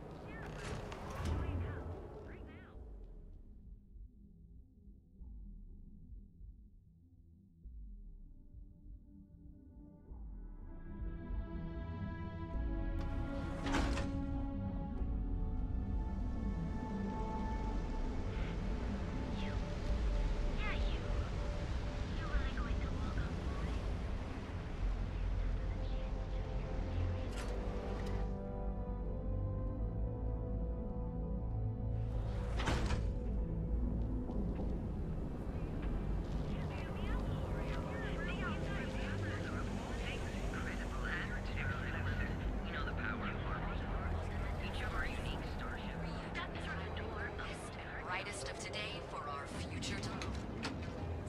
Brightest of today for our future tomorrow.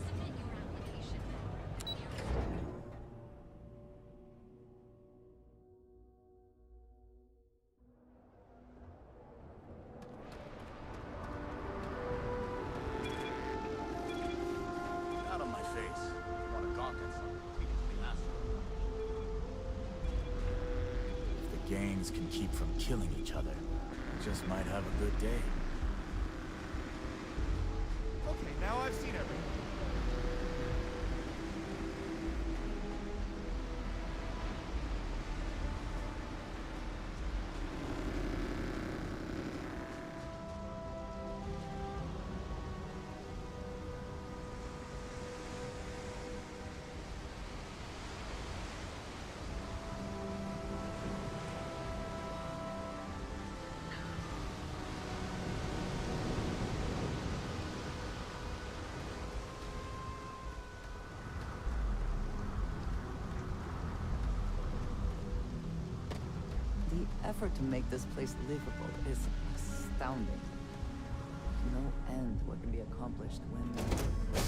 Submit your application. Out of my face. You want to gawk at something? Take it to the Astro. If the gangs can keep from killing each other, we just might have a good day. Okay, now I've seen everything. The effort to make this place livable is astounding. No end what can be accomplished when their work was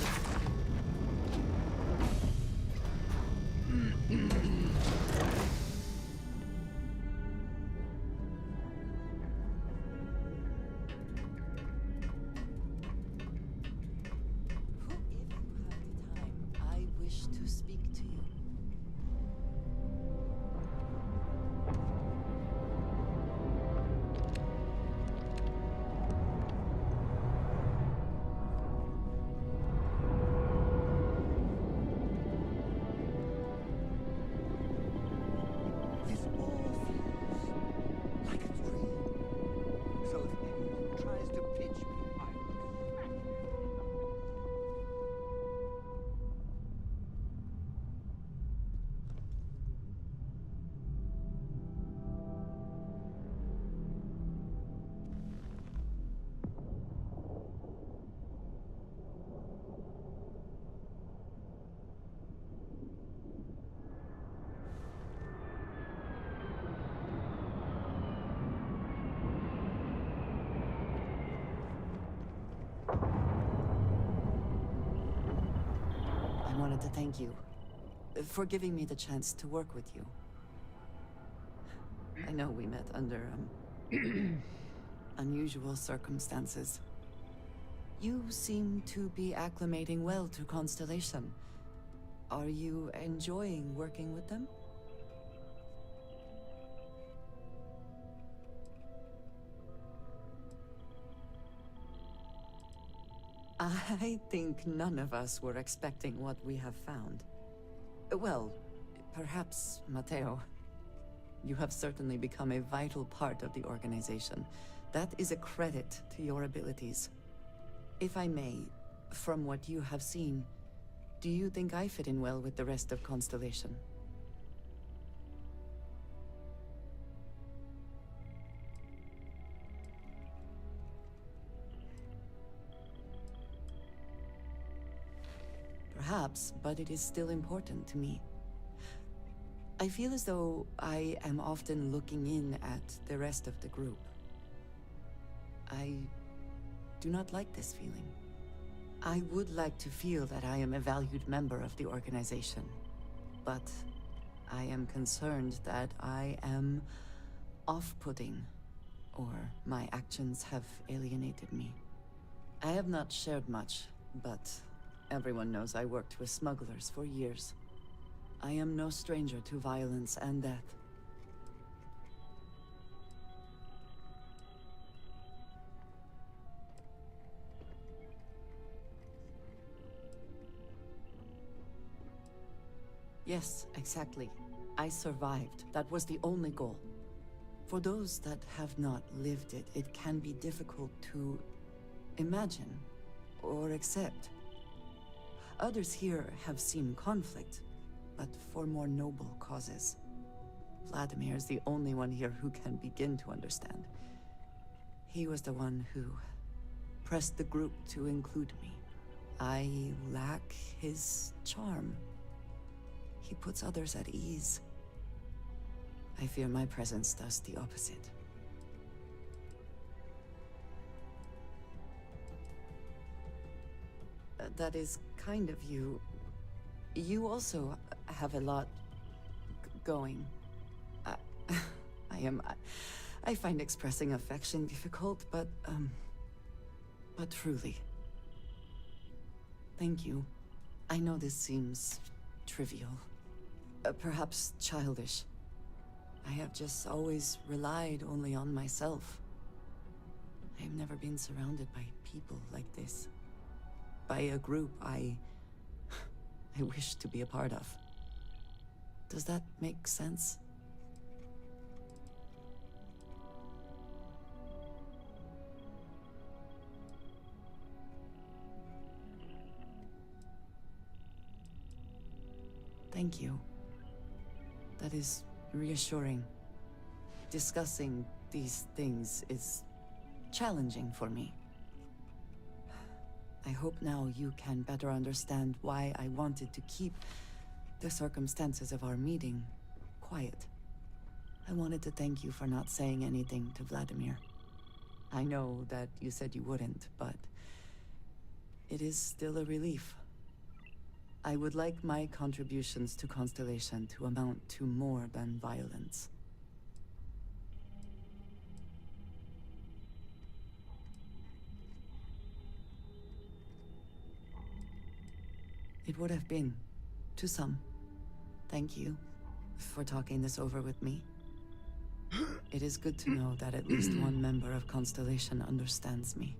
I wish to speak to you. This all feels like a dream. So if anyone tries to pitch me, I will smack them. I wanted to thank you for giving me the chance to work with you. I know we met under, unusual circumstances. You seem to be acclimating well to Constellation. Are you enjoying working with them? I think none of us were expecting what we have found. Well, perhaps Mateo. You have certainly become a vital part of the organization. That is a credit to your abilities. If I may, from what you have seen, do you think I fit in well with the rest of Constellation? Perhaps, but it is still important to me. I feel as though I am often looking in at the rest of the group. I do not like this feeling. I would like to feel that I am a valued member of the organization, but I am concerned that I am off-putting, or my actions have alienated me. I have not shared much, but everyone knows I worked with smugglers for years. I am no stranger to violence and death. Yes, exactly. I survived. That was the only goal. For those that have not lived it, it can be difficult to imagine or accept. Others here have seen conflict, but for more noble causes. Vladimir is the only one here who can begin to understand. He was the one who pressed the group to include me. I lack his charm. He puts others at ease. I fear my presence does the opposite. That is kind of you. You also have a lot going. I find expressing affection difficult, but truly. Thank you. I know this seems trivial. Perhaps childish. I have just always relied only on myself. I have never been surrounded by people like this. By a group I wish to be a part of. Does that make sense? Thank you. That is reassuring. Discussing these things is challenging for me. I hope now you can better understand why I wanted to keep the circumstances of our meeting quiet. I wanted to thank you for not saying anything to Vladimir. I know that you said you wouldn't, but it is still a relief. I would like my contributions to Constellation to amount to more than violence. It would have been, to some. Thank you for talking this over with me. It is good to know that at least one member of Constellation understands me.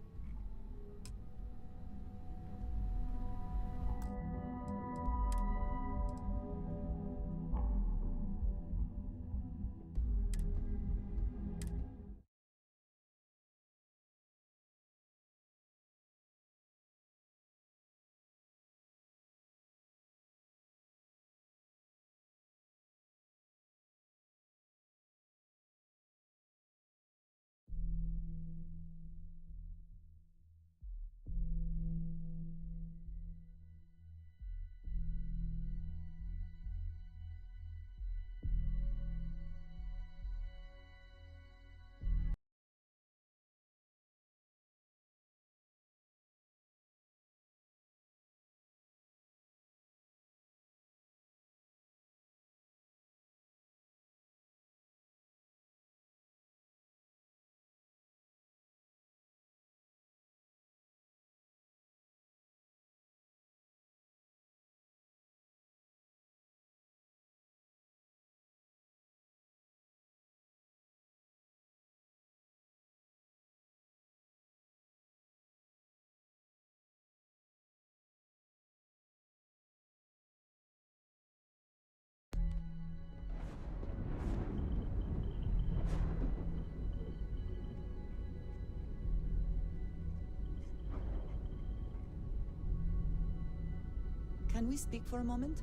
Can we speak for a moment?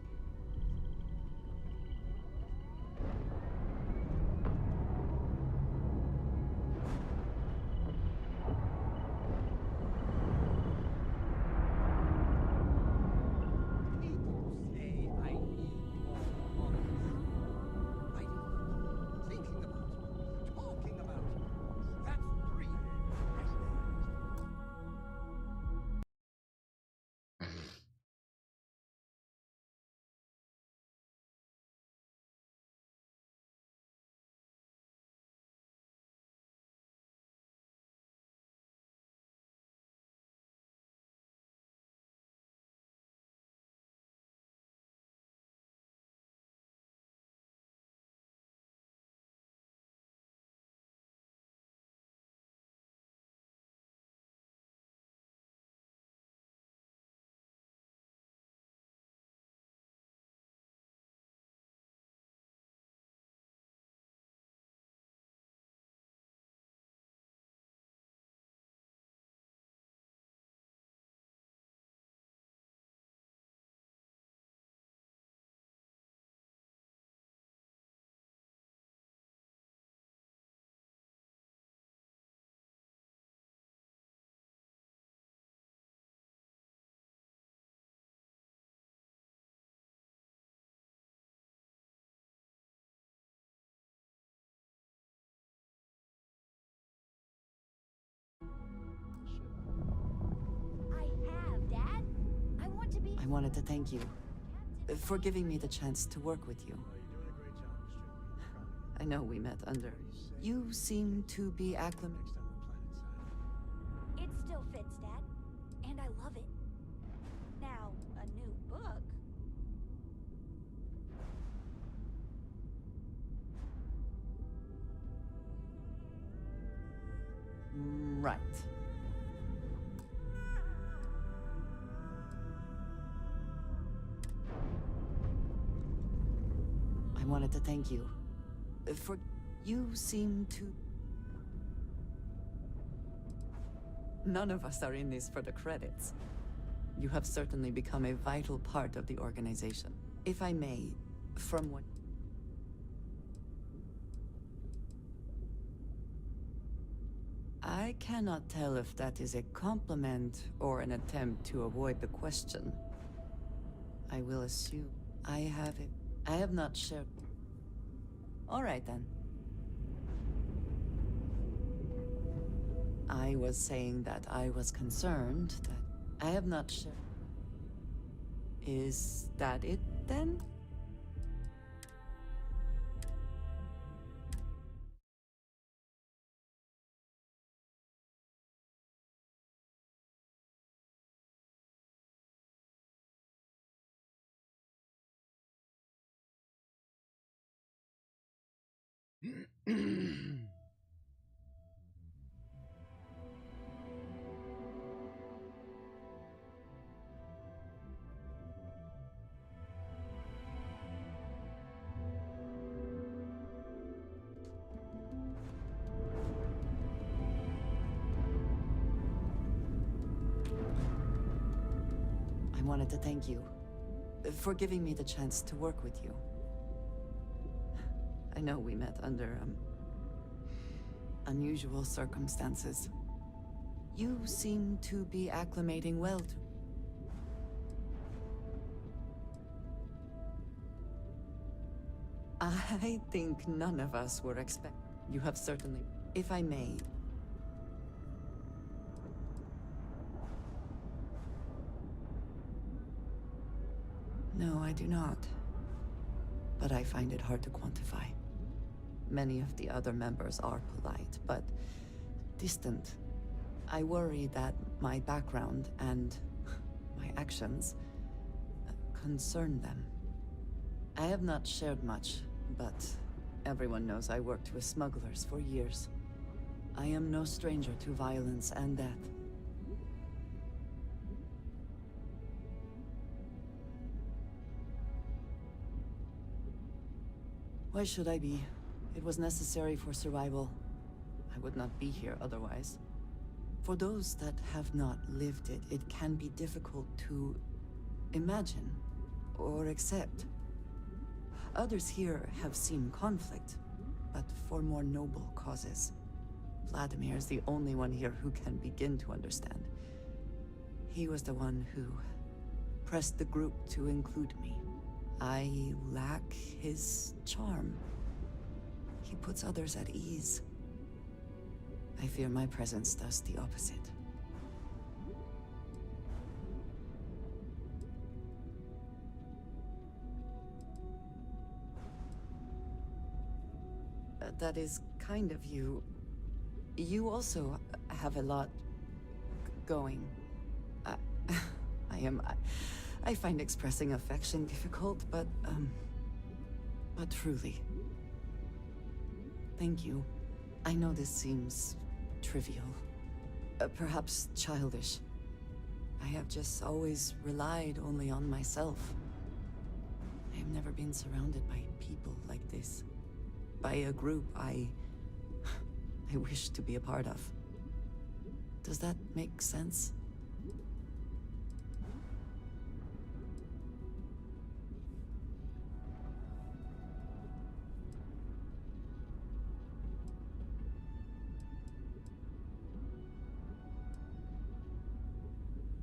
I wanted to thank you for giving me the chance to work with you. I know we met under... You seem to be acclimated. It still fits, Dad. And I love it. Now, a new book. Right. I wanted to thank you for... You seem to... None of us are in this for the credits. You have certainly become a vital part of the organization. If I may, from what... I cannot tell if that is a compliment or an attempt to avoid the question. I will assume I have it. I have not shared... All right, then. I was saying that I was concerned that I have not shared. Is that it then? I wanted to thank you for giving me the chance to work with you. I know we met under, unusual circumstances. You seem to be acclimating well to... I think none of us were expect. You have certainly... If I may... No, I do not. But I find it hard to quantify. Many of the other members are polite, but distant. I worry that my background and my actions concern them. I have not shared much, but everyone knows I worked with smugglers for years. I am no stranger to violence and death. Why should I be? It was necessary for survival. I would not be here otherwise. For those that have not lived it, it can be difficult to imagine or accept. Others here have seen conflict, but for more noble causes. Vladimir is the only one here who can begin to understand. He was the one who pressed the group to include me. I lack his charm. He puts others at ease. I fear my presence does the opposite. That is kind of you. You also have a lot going. I find expressing affection difficult, but truly. Thank you. I know this seems trivial, perhaps childish. I have just always relied only on myself. I have never been surrounded by people like this. By a group I wish to be a part of. Does that make sense?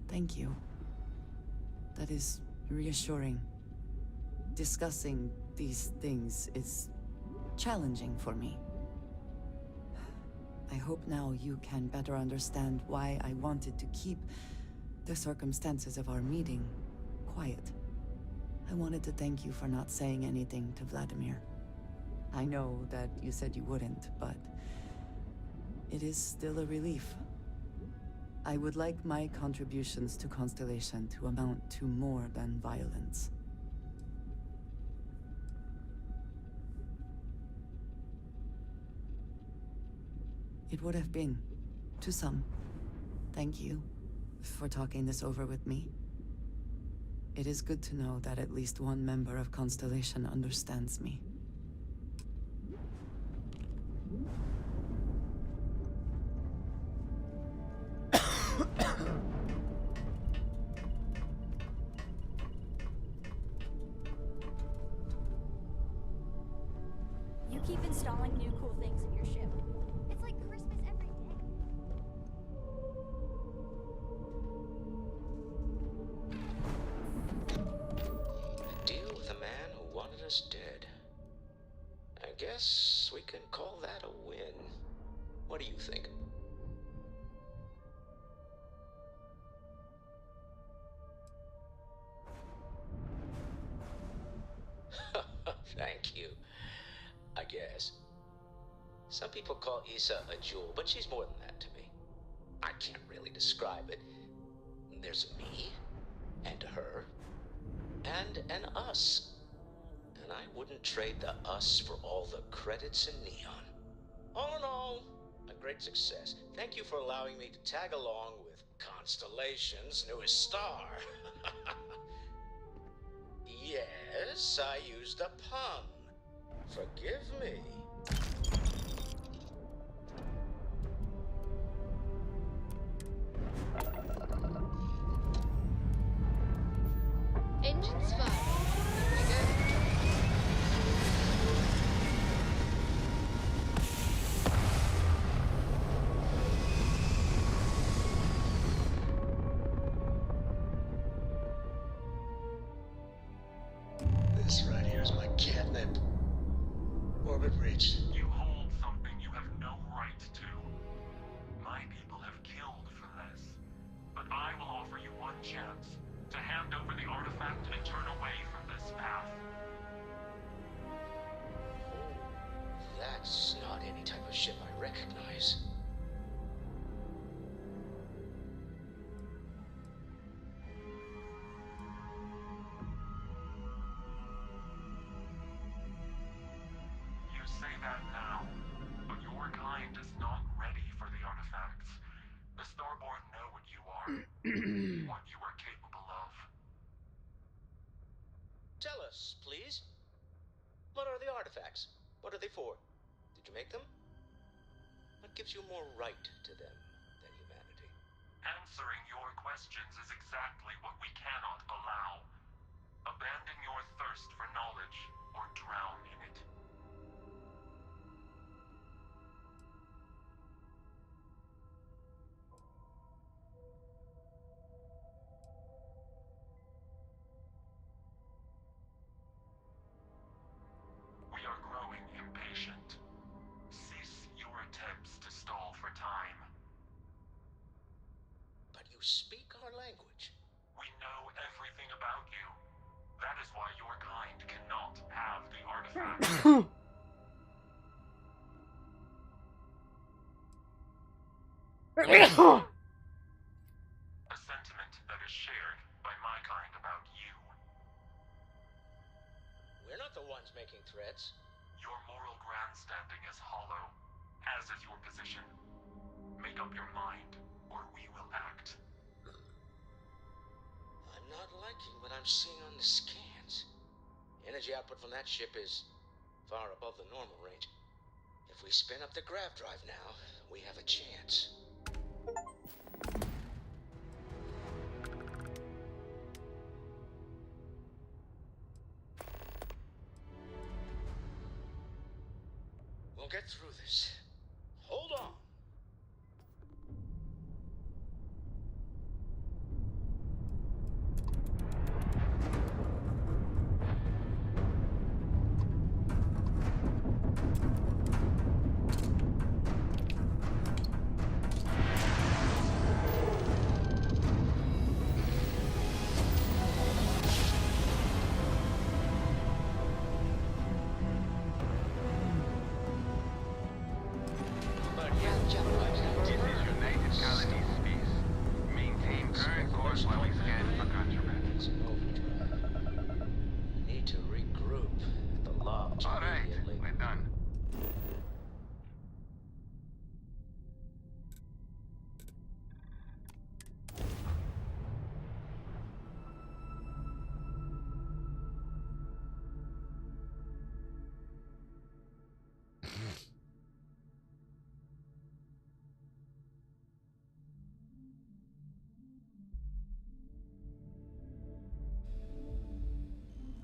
Thank you. That is reassuring. Discussing these things is challenging for me. I hope now you can better understand why I wanted to keep the circumstances of our meeting quiet. I wanted to thank you for not saying anything to Vladimir. I know that you said you wouldn't, but it is still a relief. I would like my contributions to Constellation to amount to more than violence. It would have been, to some. Thank you for talking this over with me. It is good to know that at least one member of Constellation understands me. You keep installing new cool things in your ship. It's like Christmas every day. A deal with a man who wanted us dead. I guess we can call that a win. What do you think? Some people call Issa a jewel, but she's more than that to me. I can't really describe it. There's a me, and her, and an us. And I wouldn't trade the us for all the credits in Neon. All in all, a great success. Thank you for allowing me to tag along with Constellation's newest star. Yes, I used a pun. Forgive me. Engines fired. Here we go. This right here is my catnip. Orbit reached. You hold something you have no right to. My people have killed for this. But I will offer you one chance to hand over the artifact and turn away from this path. That's not any type of ship I recognize. You say that now, but your kind is not ready for the artifacts. The Starborn know what you are, what you are capable of. Tell us, please. What are the artifacts? What are they for? Did you make them? What gives you more right to them than humanity? Answering your questions is exactly what we cannot allow. Abandon your thirst for knowledge, or drown in it. We are growing impatient. Cease your attempts to stall for time. But you speak our language. We know everything about you. That is why your kind cannot have the artifact. A sentiment that is shared by my kind about you. We're not the ones making threats. Your moral grandstanding is hollow, as is your position. Make up your mind, or we will act. I'm not liking what I'm seeing on the scans. Energy output from that ship is far above the normal range. If we spin up the grav drive now, we have a chance. We'll get through this. Hold on.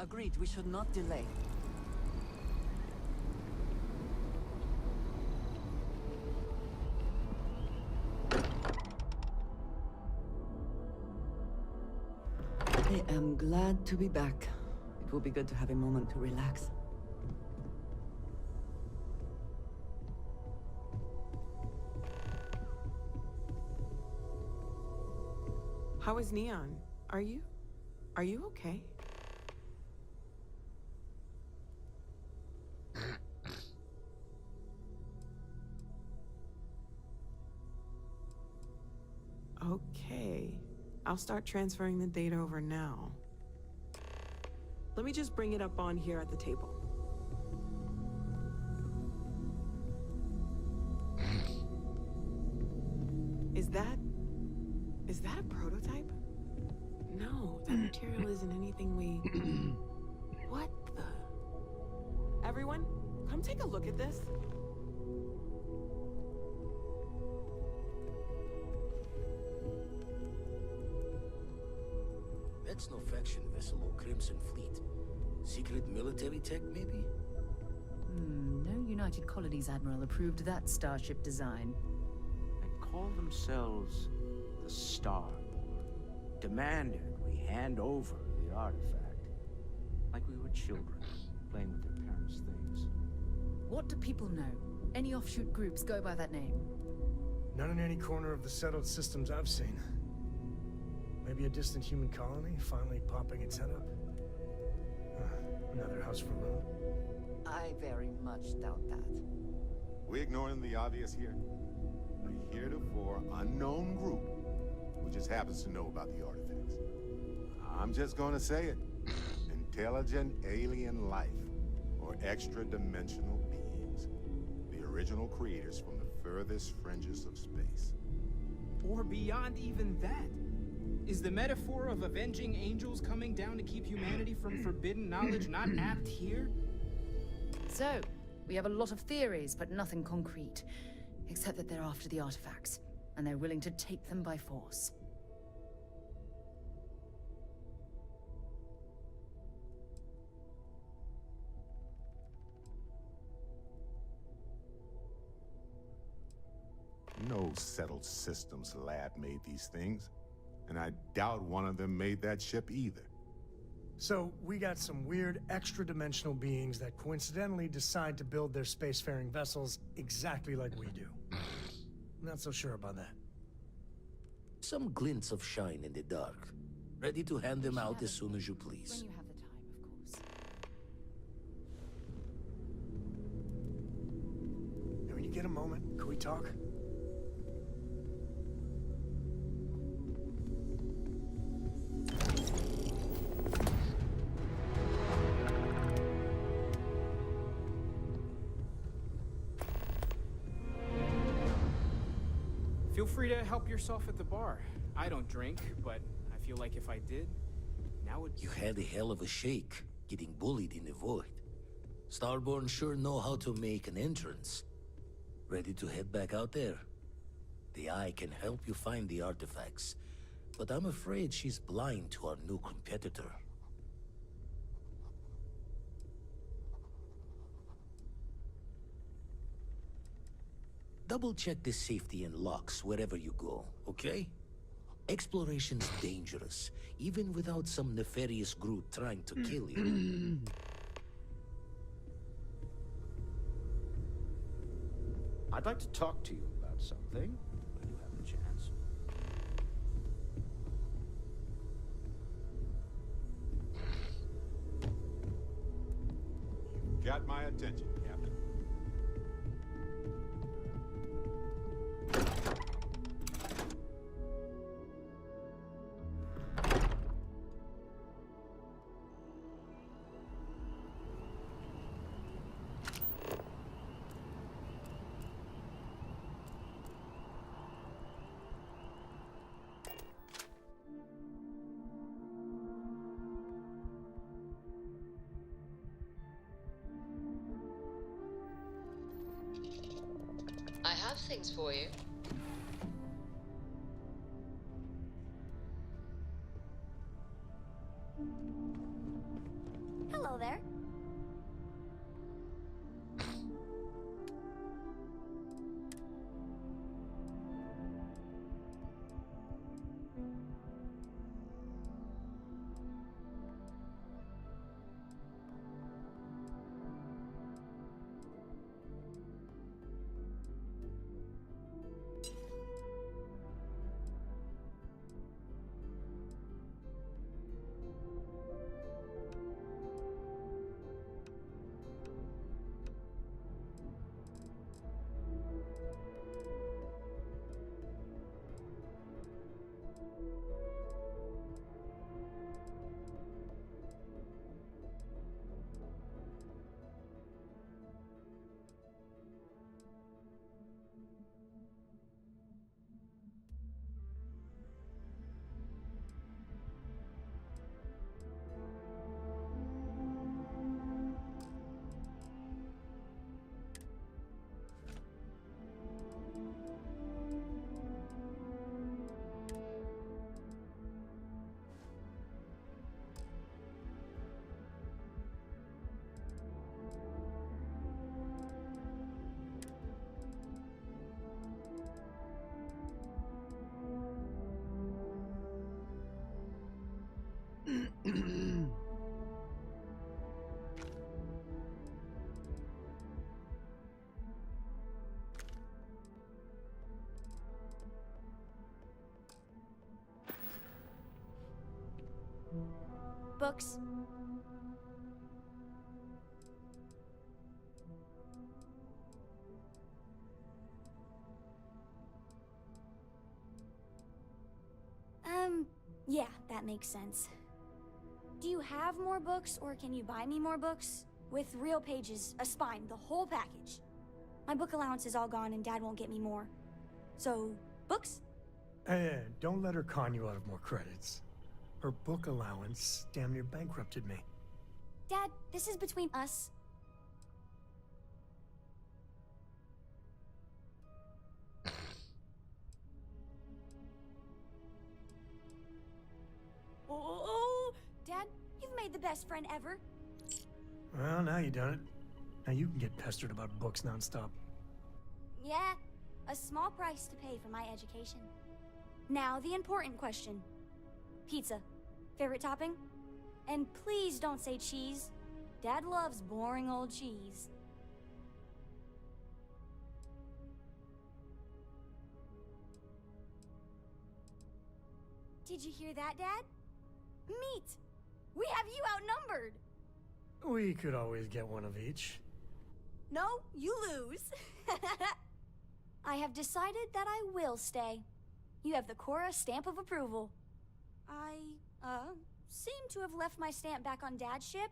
Agreed, we should not delay. I am glad to be back. It will be good to have a moment to relax. How is Neon? Are you okay? I'll start transferring the data over now. Let me just bring it up on here at the table. Is that a prototype? No, that material isn't anything we... What the... Everyone, come take a look at this. That's no faction vessel or Crimson Fleet. Secret military tech, maybe? No United Colonies Admiral approved that starship design. They call themselves the Starborn. Demanded we hand over the artifact. Like we were children, playing with their parents' things. What do people know? Any offshoot groups go by that name? None in any corner of the settled systems I've seen. Maybe a distant human colony finally popping its head up? Another house for loan? I very much doubt that. We ignoring the obvious here? A heretofore unknown group who just happens to know about the artifacts. I'm just gonna say it. Intelligent alien life, or extra-dimensional beings. The original creators from the furthest fringes of space. Or beyond even that. Is the metaphor of avenging angels coming down to keep humanity from forbidden knowledge not apt here? So, we have a lot of theories, but nothing concrete. Except that they're after the artifacts, and they're willing to take them by force. No settled systems lab made these things, and I doubt one of them made that ship either. So, we got some weird extra-dimensional beings that coincidentally decide to build their spacefaring vessels exactly like we do. Not so sure about that. Some glints of shine in the dark. Ready to hand them out as soon as you please. When you have the time, of course. And when you get a moment, can we talk? Feel free to help yourself at the bar. I don't drink, but I feel like if I did, now would... You had a hell of a shake, getting bullied in the void. Starborn sure know how to make an entrance. Ready to head back out there? The Eye can help you find the artifacts, but I'm afraid she's blind to our new competitor. Double-check the safety and locks wherever you go, okay? Exploration's dangerous, even without some nefarious group trying to kill you. I'd like to talk to you about something, when you have the chance. Got my attention, Captain. I have things for you. Hello there. Books? Yeah, that makes sense. Do you have more books, or can you buy me more books? With real pages, a spine, the whole package. My book allowance is all gone and Dad won't get me more. So, books? Hey, don't let her con you out of more credits. Her book allowance damn near bankrupted me. Dad, this is between us. Oh, Dad, you've made the best friend ever. Well, now you done it. Now you can get pestered about books nonstop. Yeah, a small price to pay for my education. Now, the important question. Pizza. Favorite topping? And please don't say cheese. Dad loves boring old cheese. Did you hear that, Dad? Meat! We have you outnumbered! We could always get one of each. No, you lose. I have decided that I will stay. You have the Cora stamp of approval. I, seem to have left my stamp back on Dad's ship,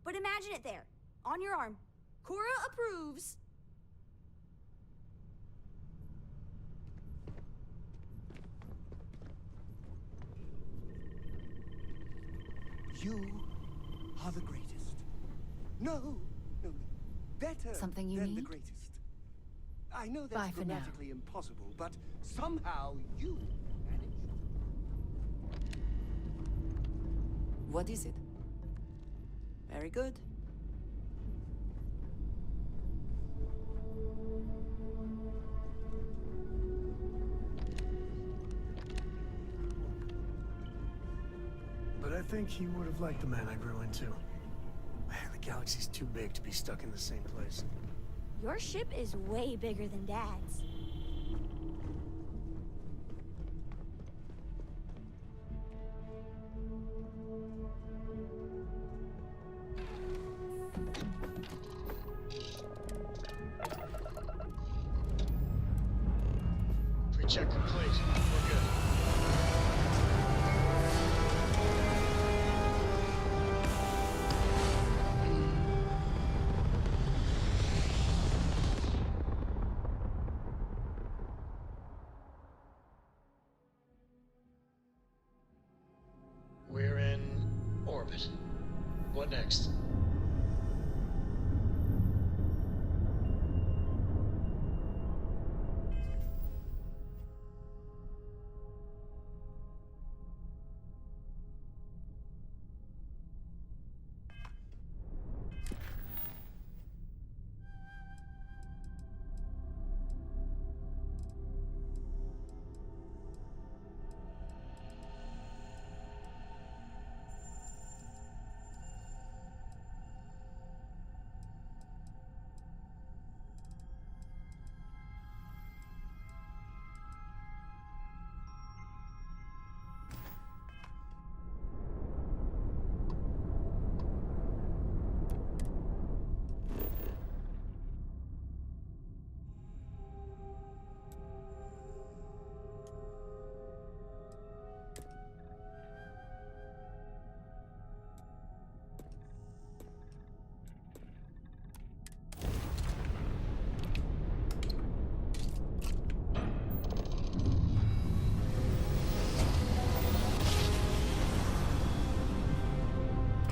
but imagine it there, on your arm. Cora approves. You are the greatest. No, better Something you than the need? greatest. I know Bye that's for now. grammatically impossible, but somehow you managed. What is it? Very good. But I think he would have liked the man I grew into. Man, the galaxy's too big to be stuck in the same place. Your ship is way bigger than Dad's. Pre-check complete. We're good. We're in orbit. What next?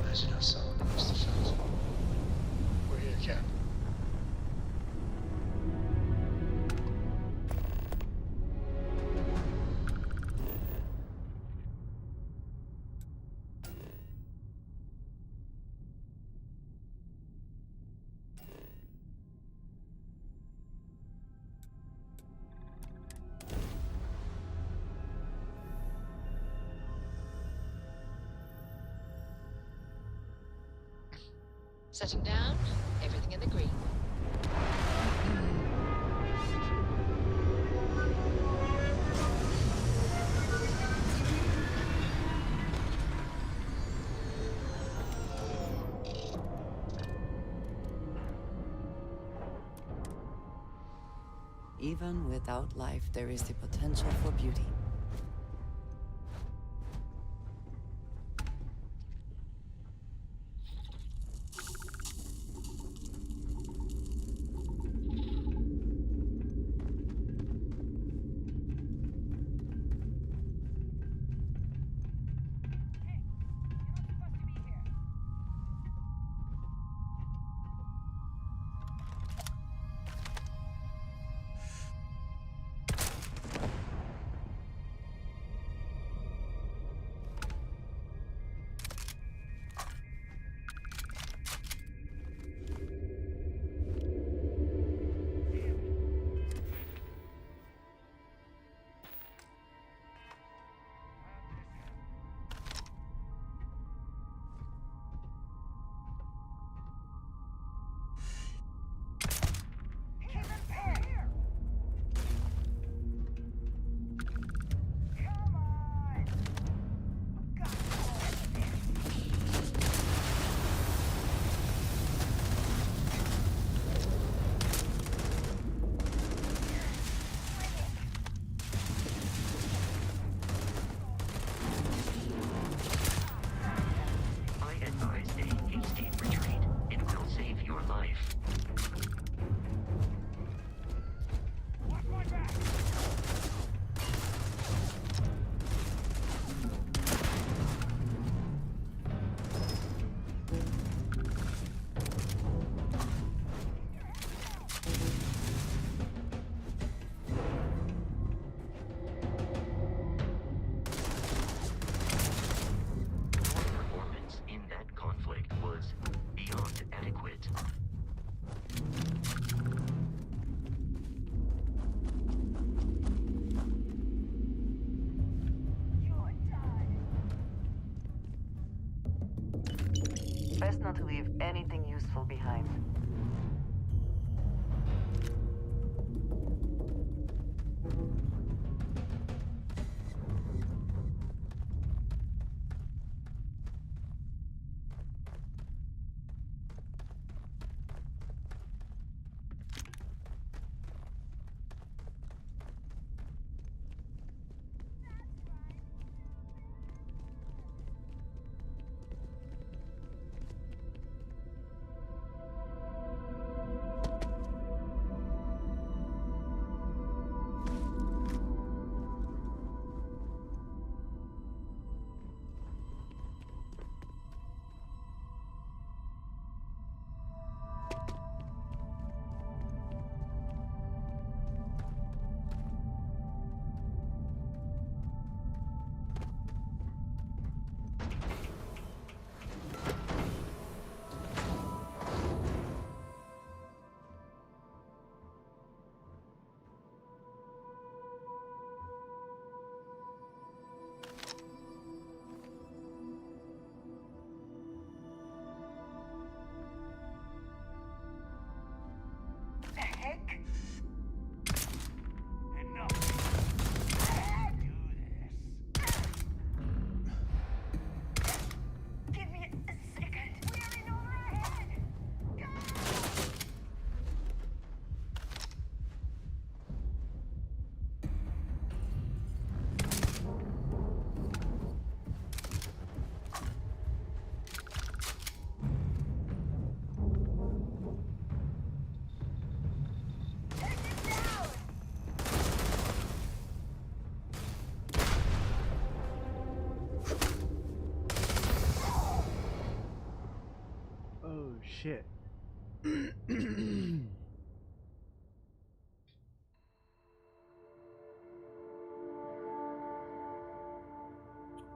Imagine how solid it must have felt. We're here, Cap. Setting down, everything in the green. Even without life, there is the potential for beauty. I advise a hasty retreat. It will save your life. Your performance in that conflict was beyond adequate. Best not to leave anything useful behind. The heck? Give me a second. We're in over our head. Oh shit.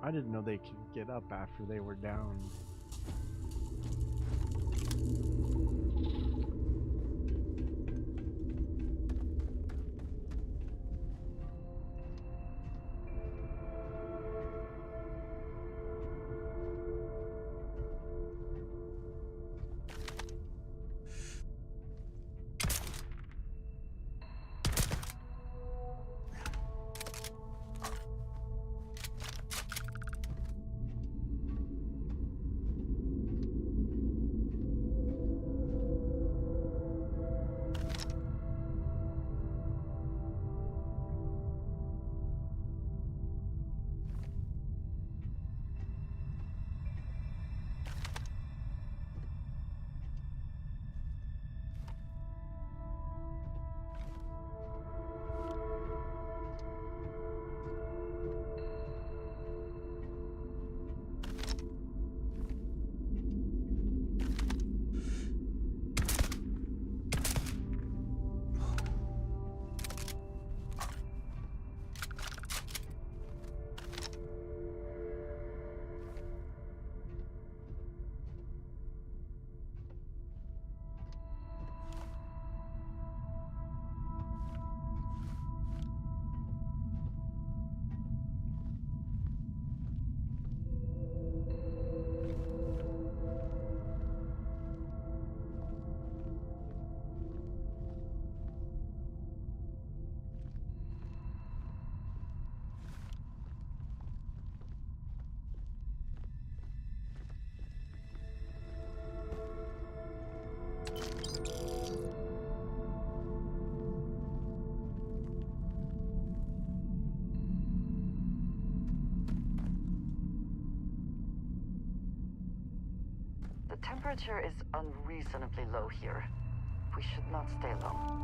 I didn't know they could get up after they were down. The temperature is unreasonably low here. We should not stay long.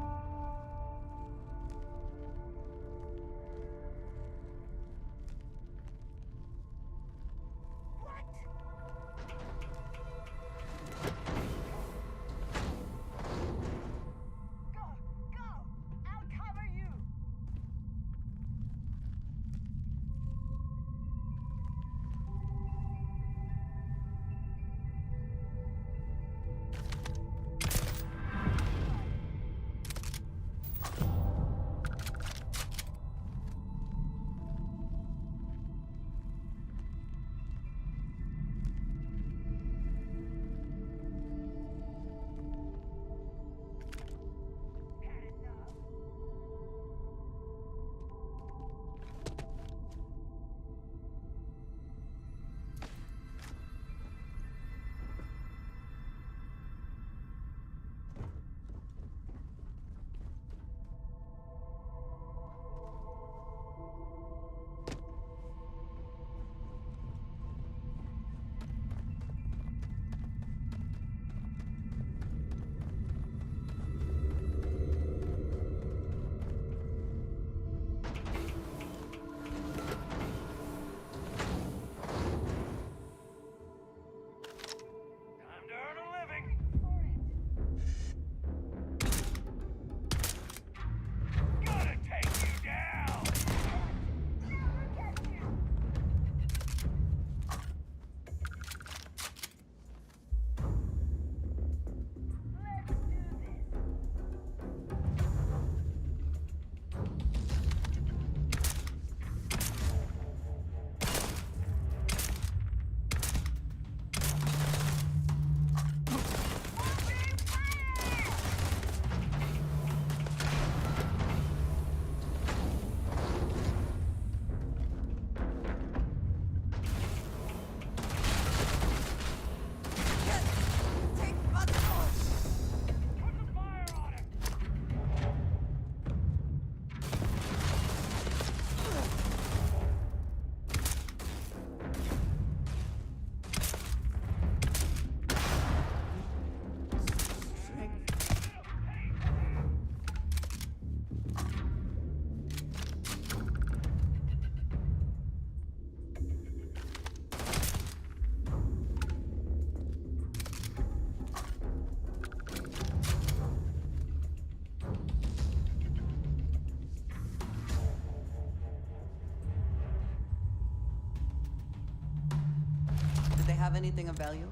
Have anything of value?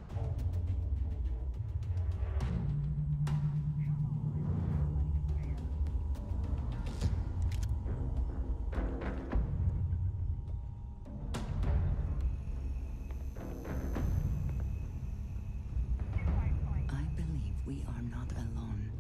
I believe we are not alone.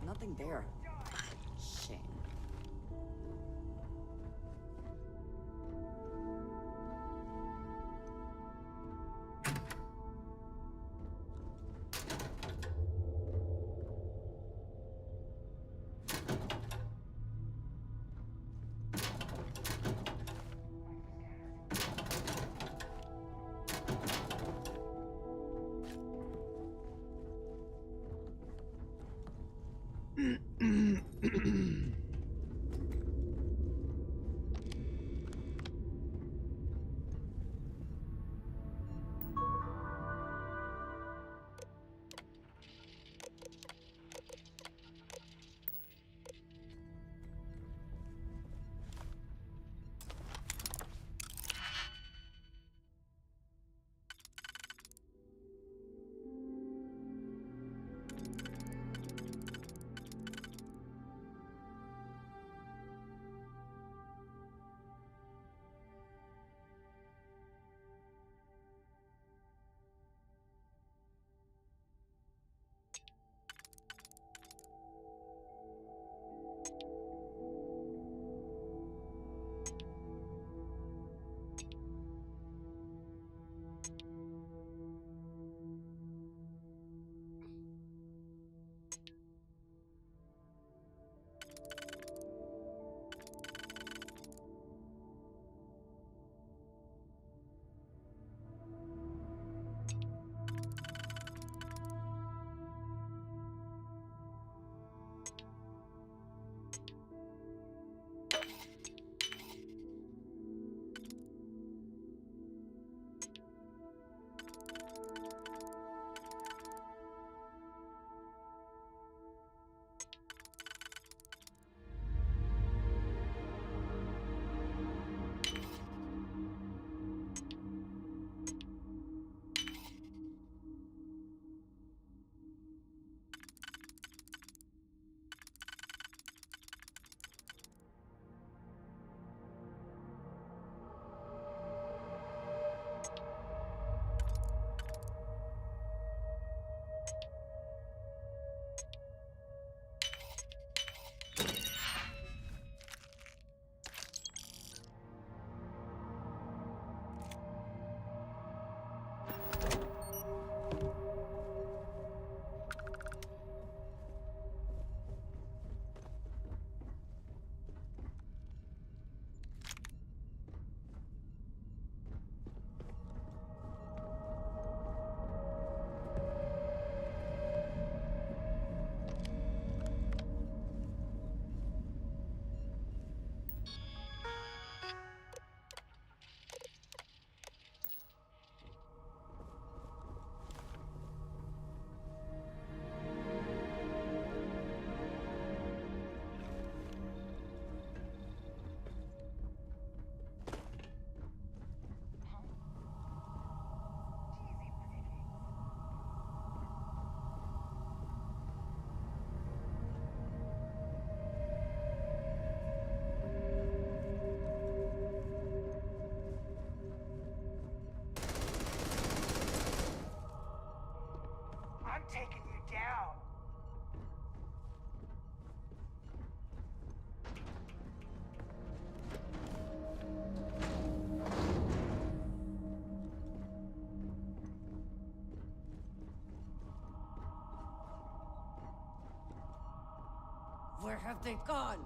Nothing there. Shame. have they gone?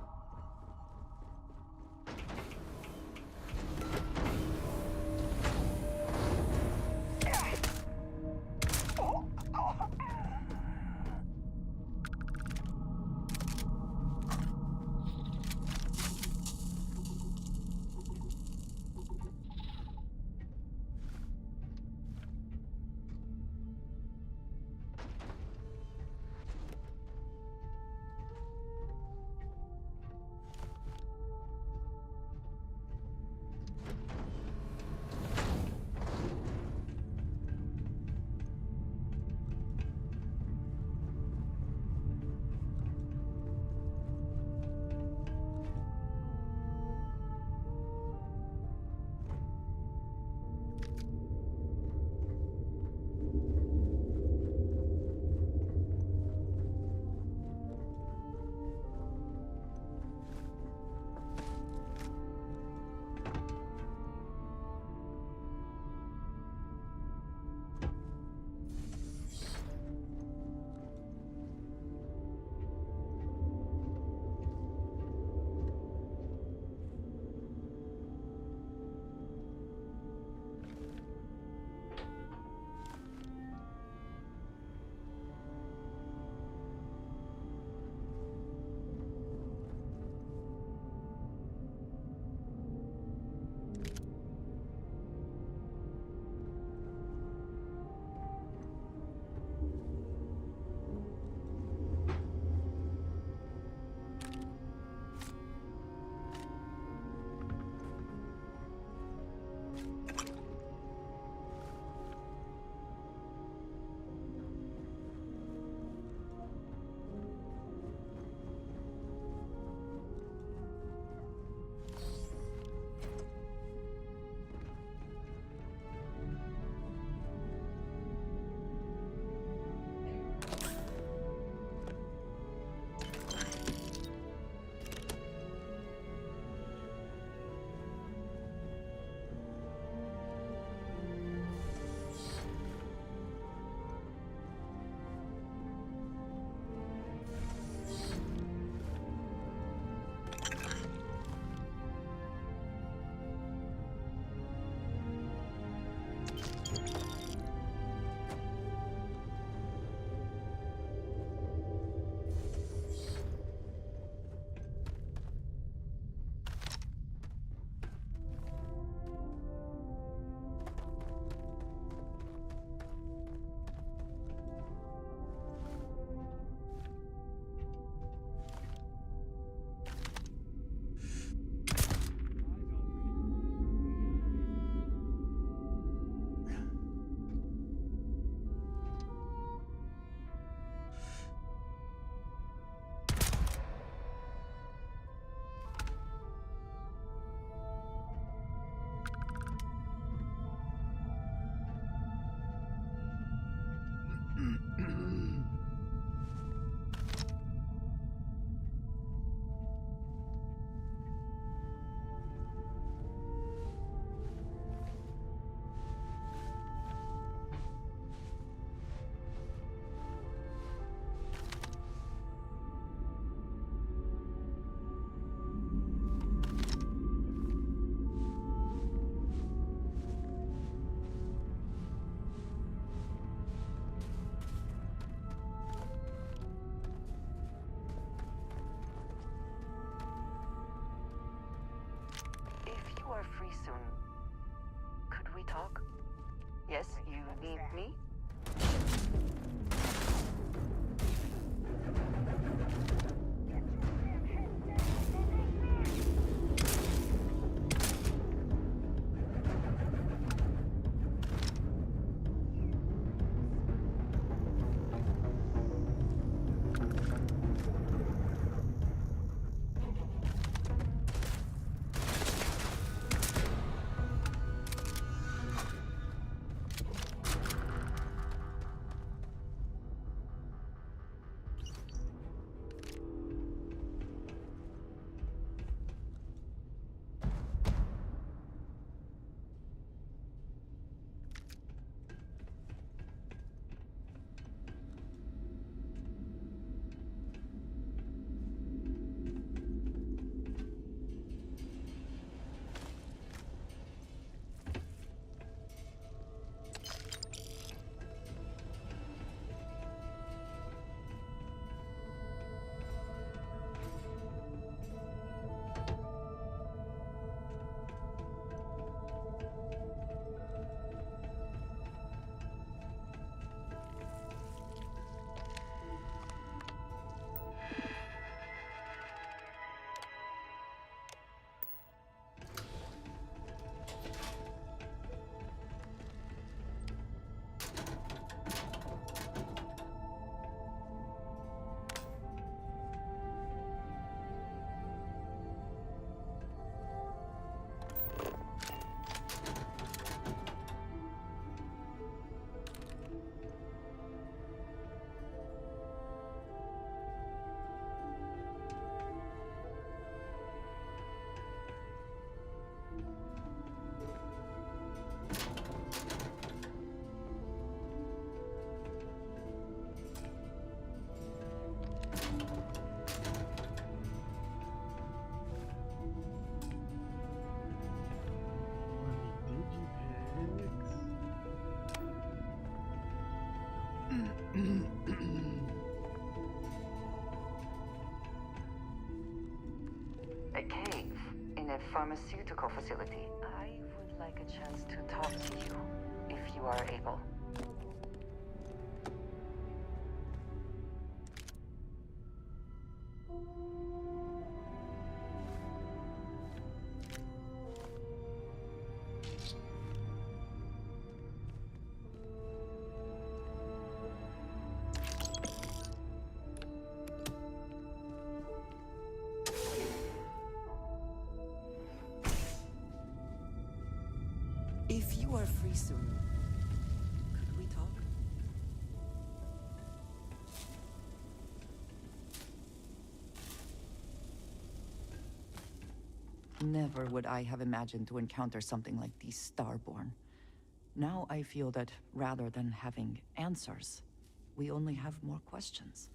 Yes, you need me? A cave in a pharmaceutical facility. I would like a chance to talk to you, if you are able. If you are free soon, could we talk? Never would I have imagined to encounter something like these Starborn. Now I feel that rather than having answers, we only have more questions.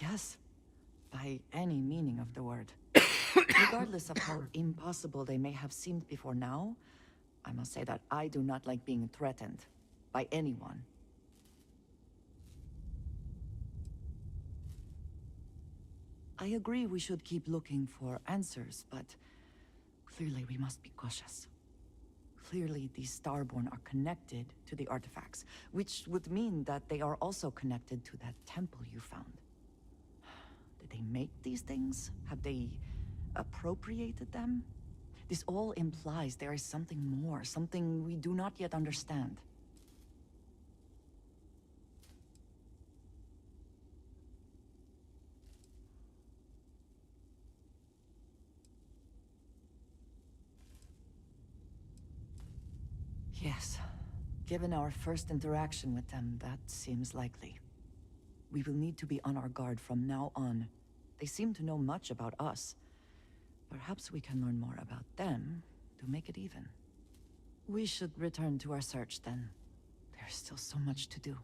Yes, by any meaning of the word. Regardless of how impossible they may have seemed before now, I must say that I do not like being threatened by anyone. I agree we should keep looking for answers, but clearly we must be cautious. Clearly these Starborn are connected to the artifacts, which would mean that they are also connected to that temple you found. Did they make these things? Have they appropriated them? This all implies there is something more, something we do not yet understand. Yes. Given our first interaction with them, that seems likely. We will need to be on our guard from now on. They seem to know much about us. Perhaps we can learn more about them to make it even. We should return to our search then. There's still so much to do.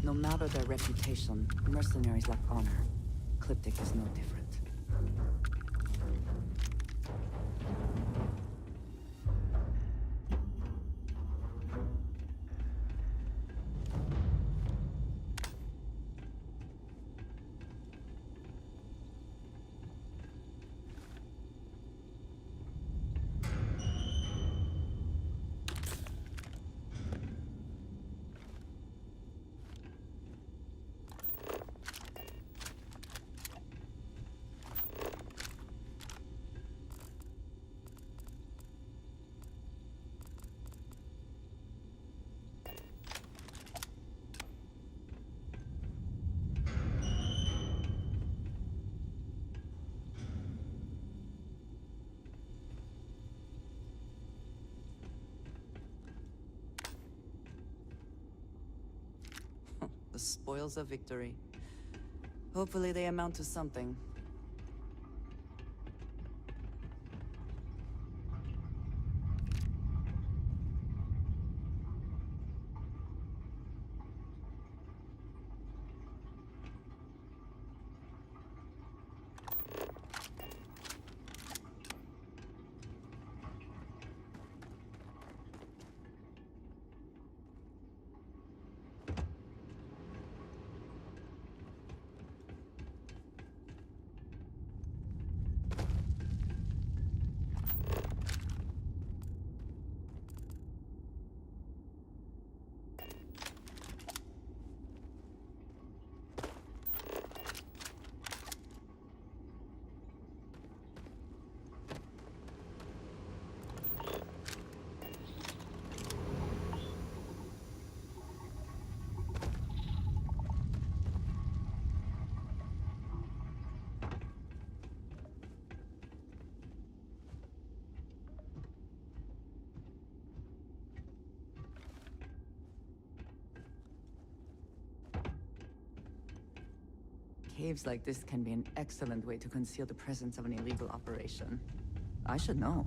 No matter their reputation, mercenaries lack honor. Cryptic is no different. The spoils of victory. Hopefully they amount to something. Caves like this can be an excellent way to conceal the presence of an illegal operation. I should know.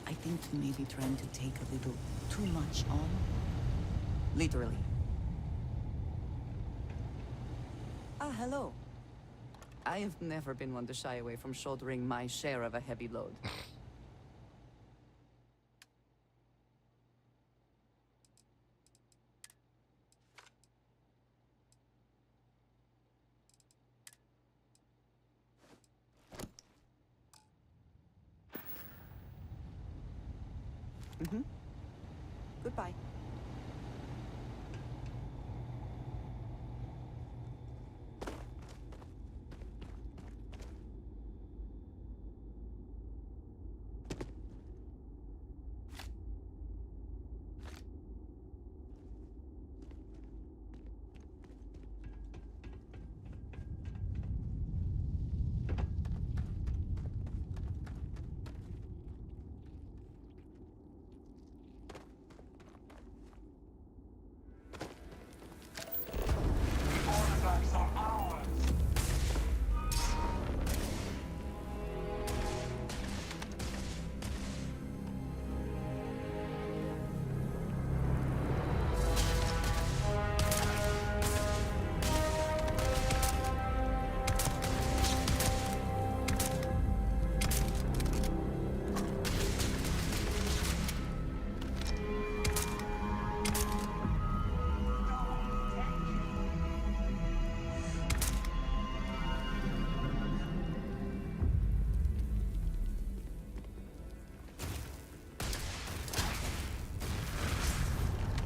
I think you may be trying to take a little too much on. Literally. Ah, hello. I have never been one to shy away from shouldering my share of a heavy load. Mm-hmm. Goodbye.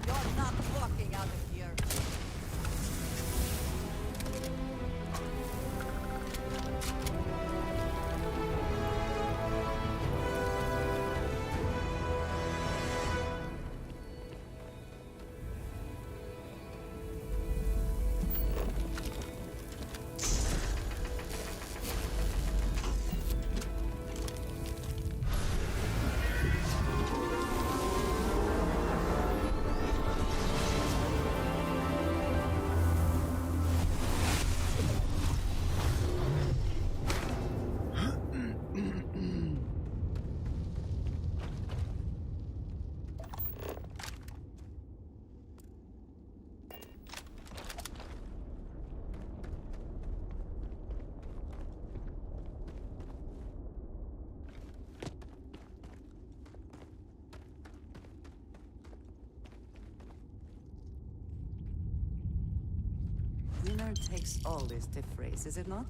You're not walking out of here. Winner takes all is the phrase, is it not?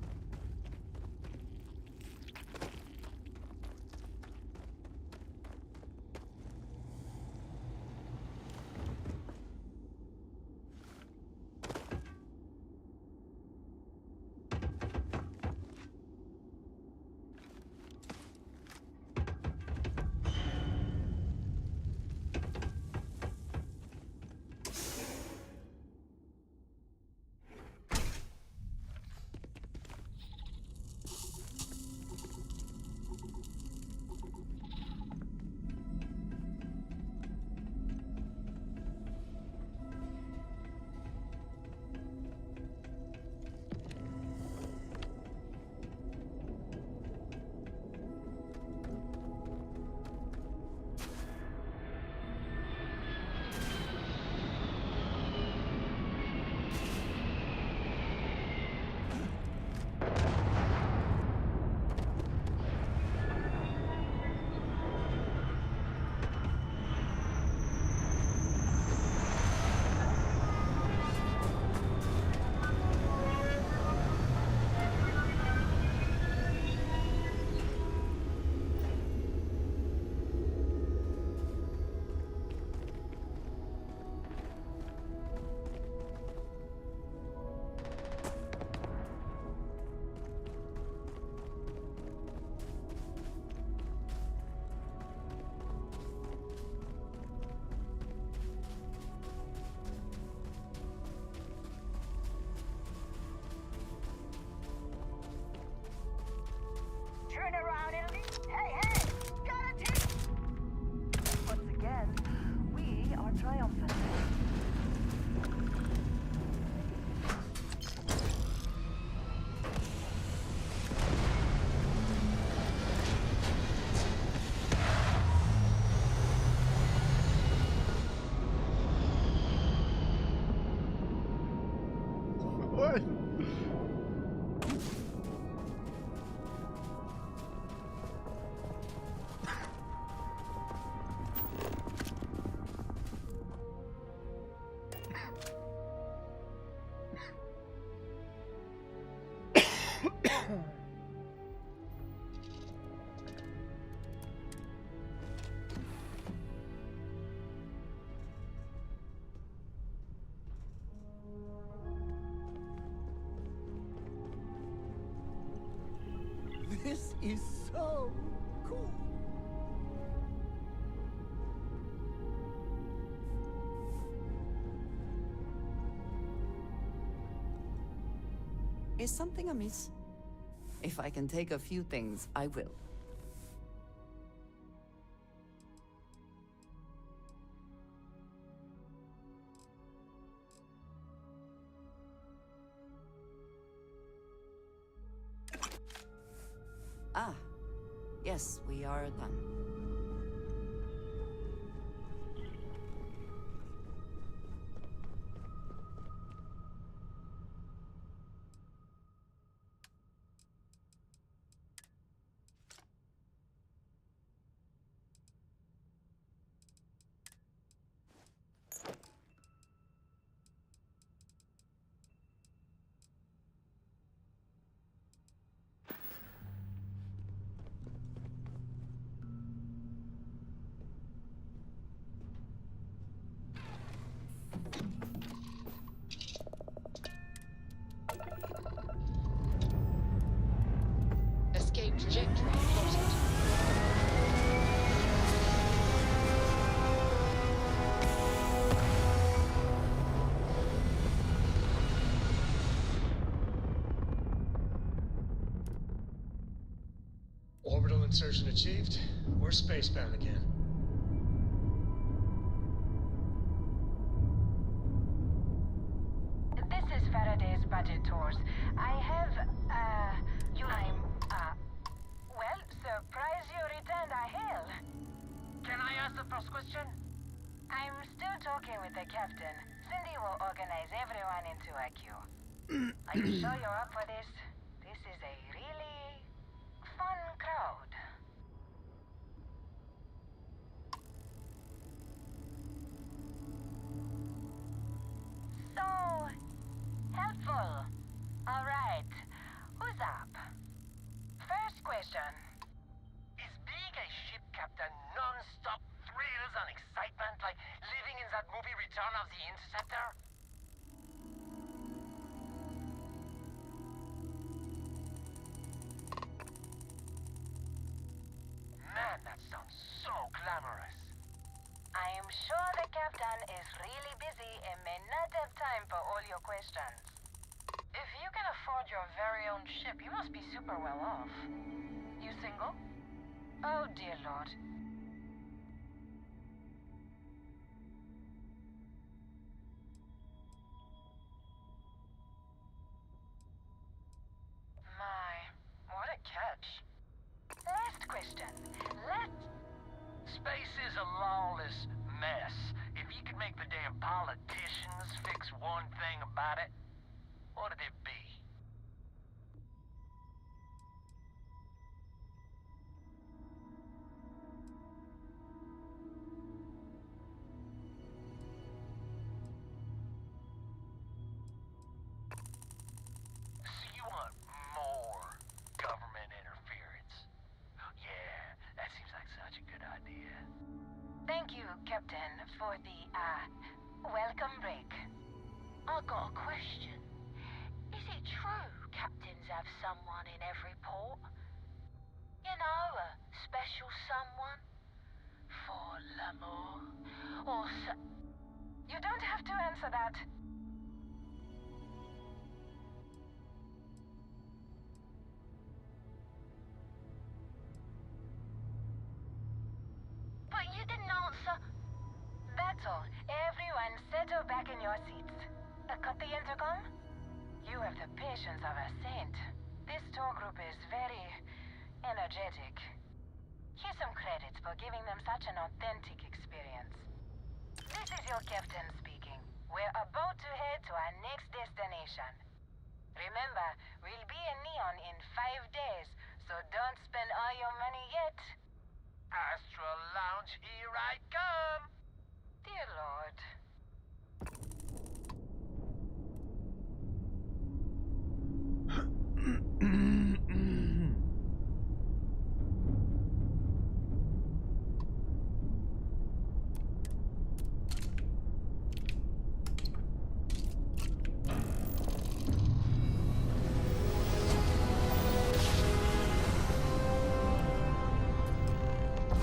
triumphant. What? This is so cool. Is something amiss? If I can take a few things, I will. Ah, yes, we are done. Escape trajectory plotted. Orbital insertion achieved. We're spacebound again. This is Faraday's budget tours. I have, well, surprise you returned a hail. Can I ask the first question? I'm still talking with the captain. Cindy will organize everyone into a queue. Are you sure you're up for this? This is a really fun crowd. So, helpful. All right. Who's up? First question. Is being a ship captain non-stop thrills and excitement like living in that movie Return of the Interceptor? Man, that sounds so glamorous. I am sure the captain is really busy and may not have time for all your questions. If you can afford your very own ship, you must be super well off. You single? Oh, dear Lord. My, what a catch. Last question. Space is a lawless mess. If you could make the damn politicians fix one thing about it, what'd it be? So you want more government interference? Yeah, that seems like such a good idea. Thank you, Captain, for the, welcome break. I got a question. Is it true captains have someone in every port? You know, a special someone? For l'amour? Or You don't have to answer that. But you didn't answer. That's Council, everyone settle back in your seats. Cut the intercom? You have the patience of a saint. This tour group is very energetic. Here's some credits for giving them such an authentic experience. This is your captain speaking. We're about to head to our next destination. Remember, we'll be in Neon in 5 days, so don't spend all your money yet. Astral Lounge, here I come! Dear Lord.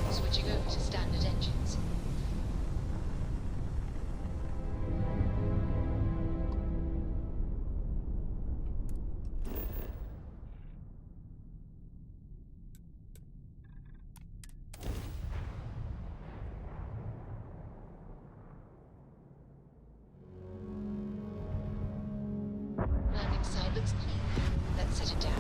Switching over to standard engines. Landing side looks clean. Let's set it down.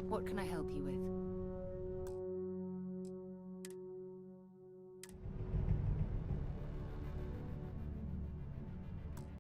What can I help you with?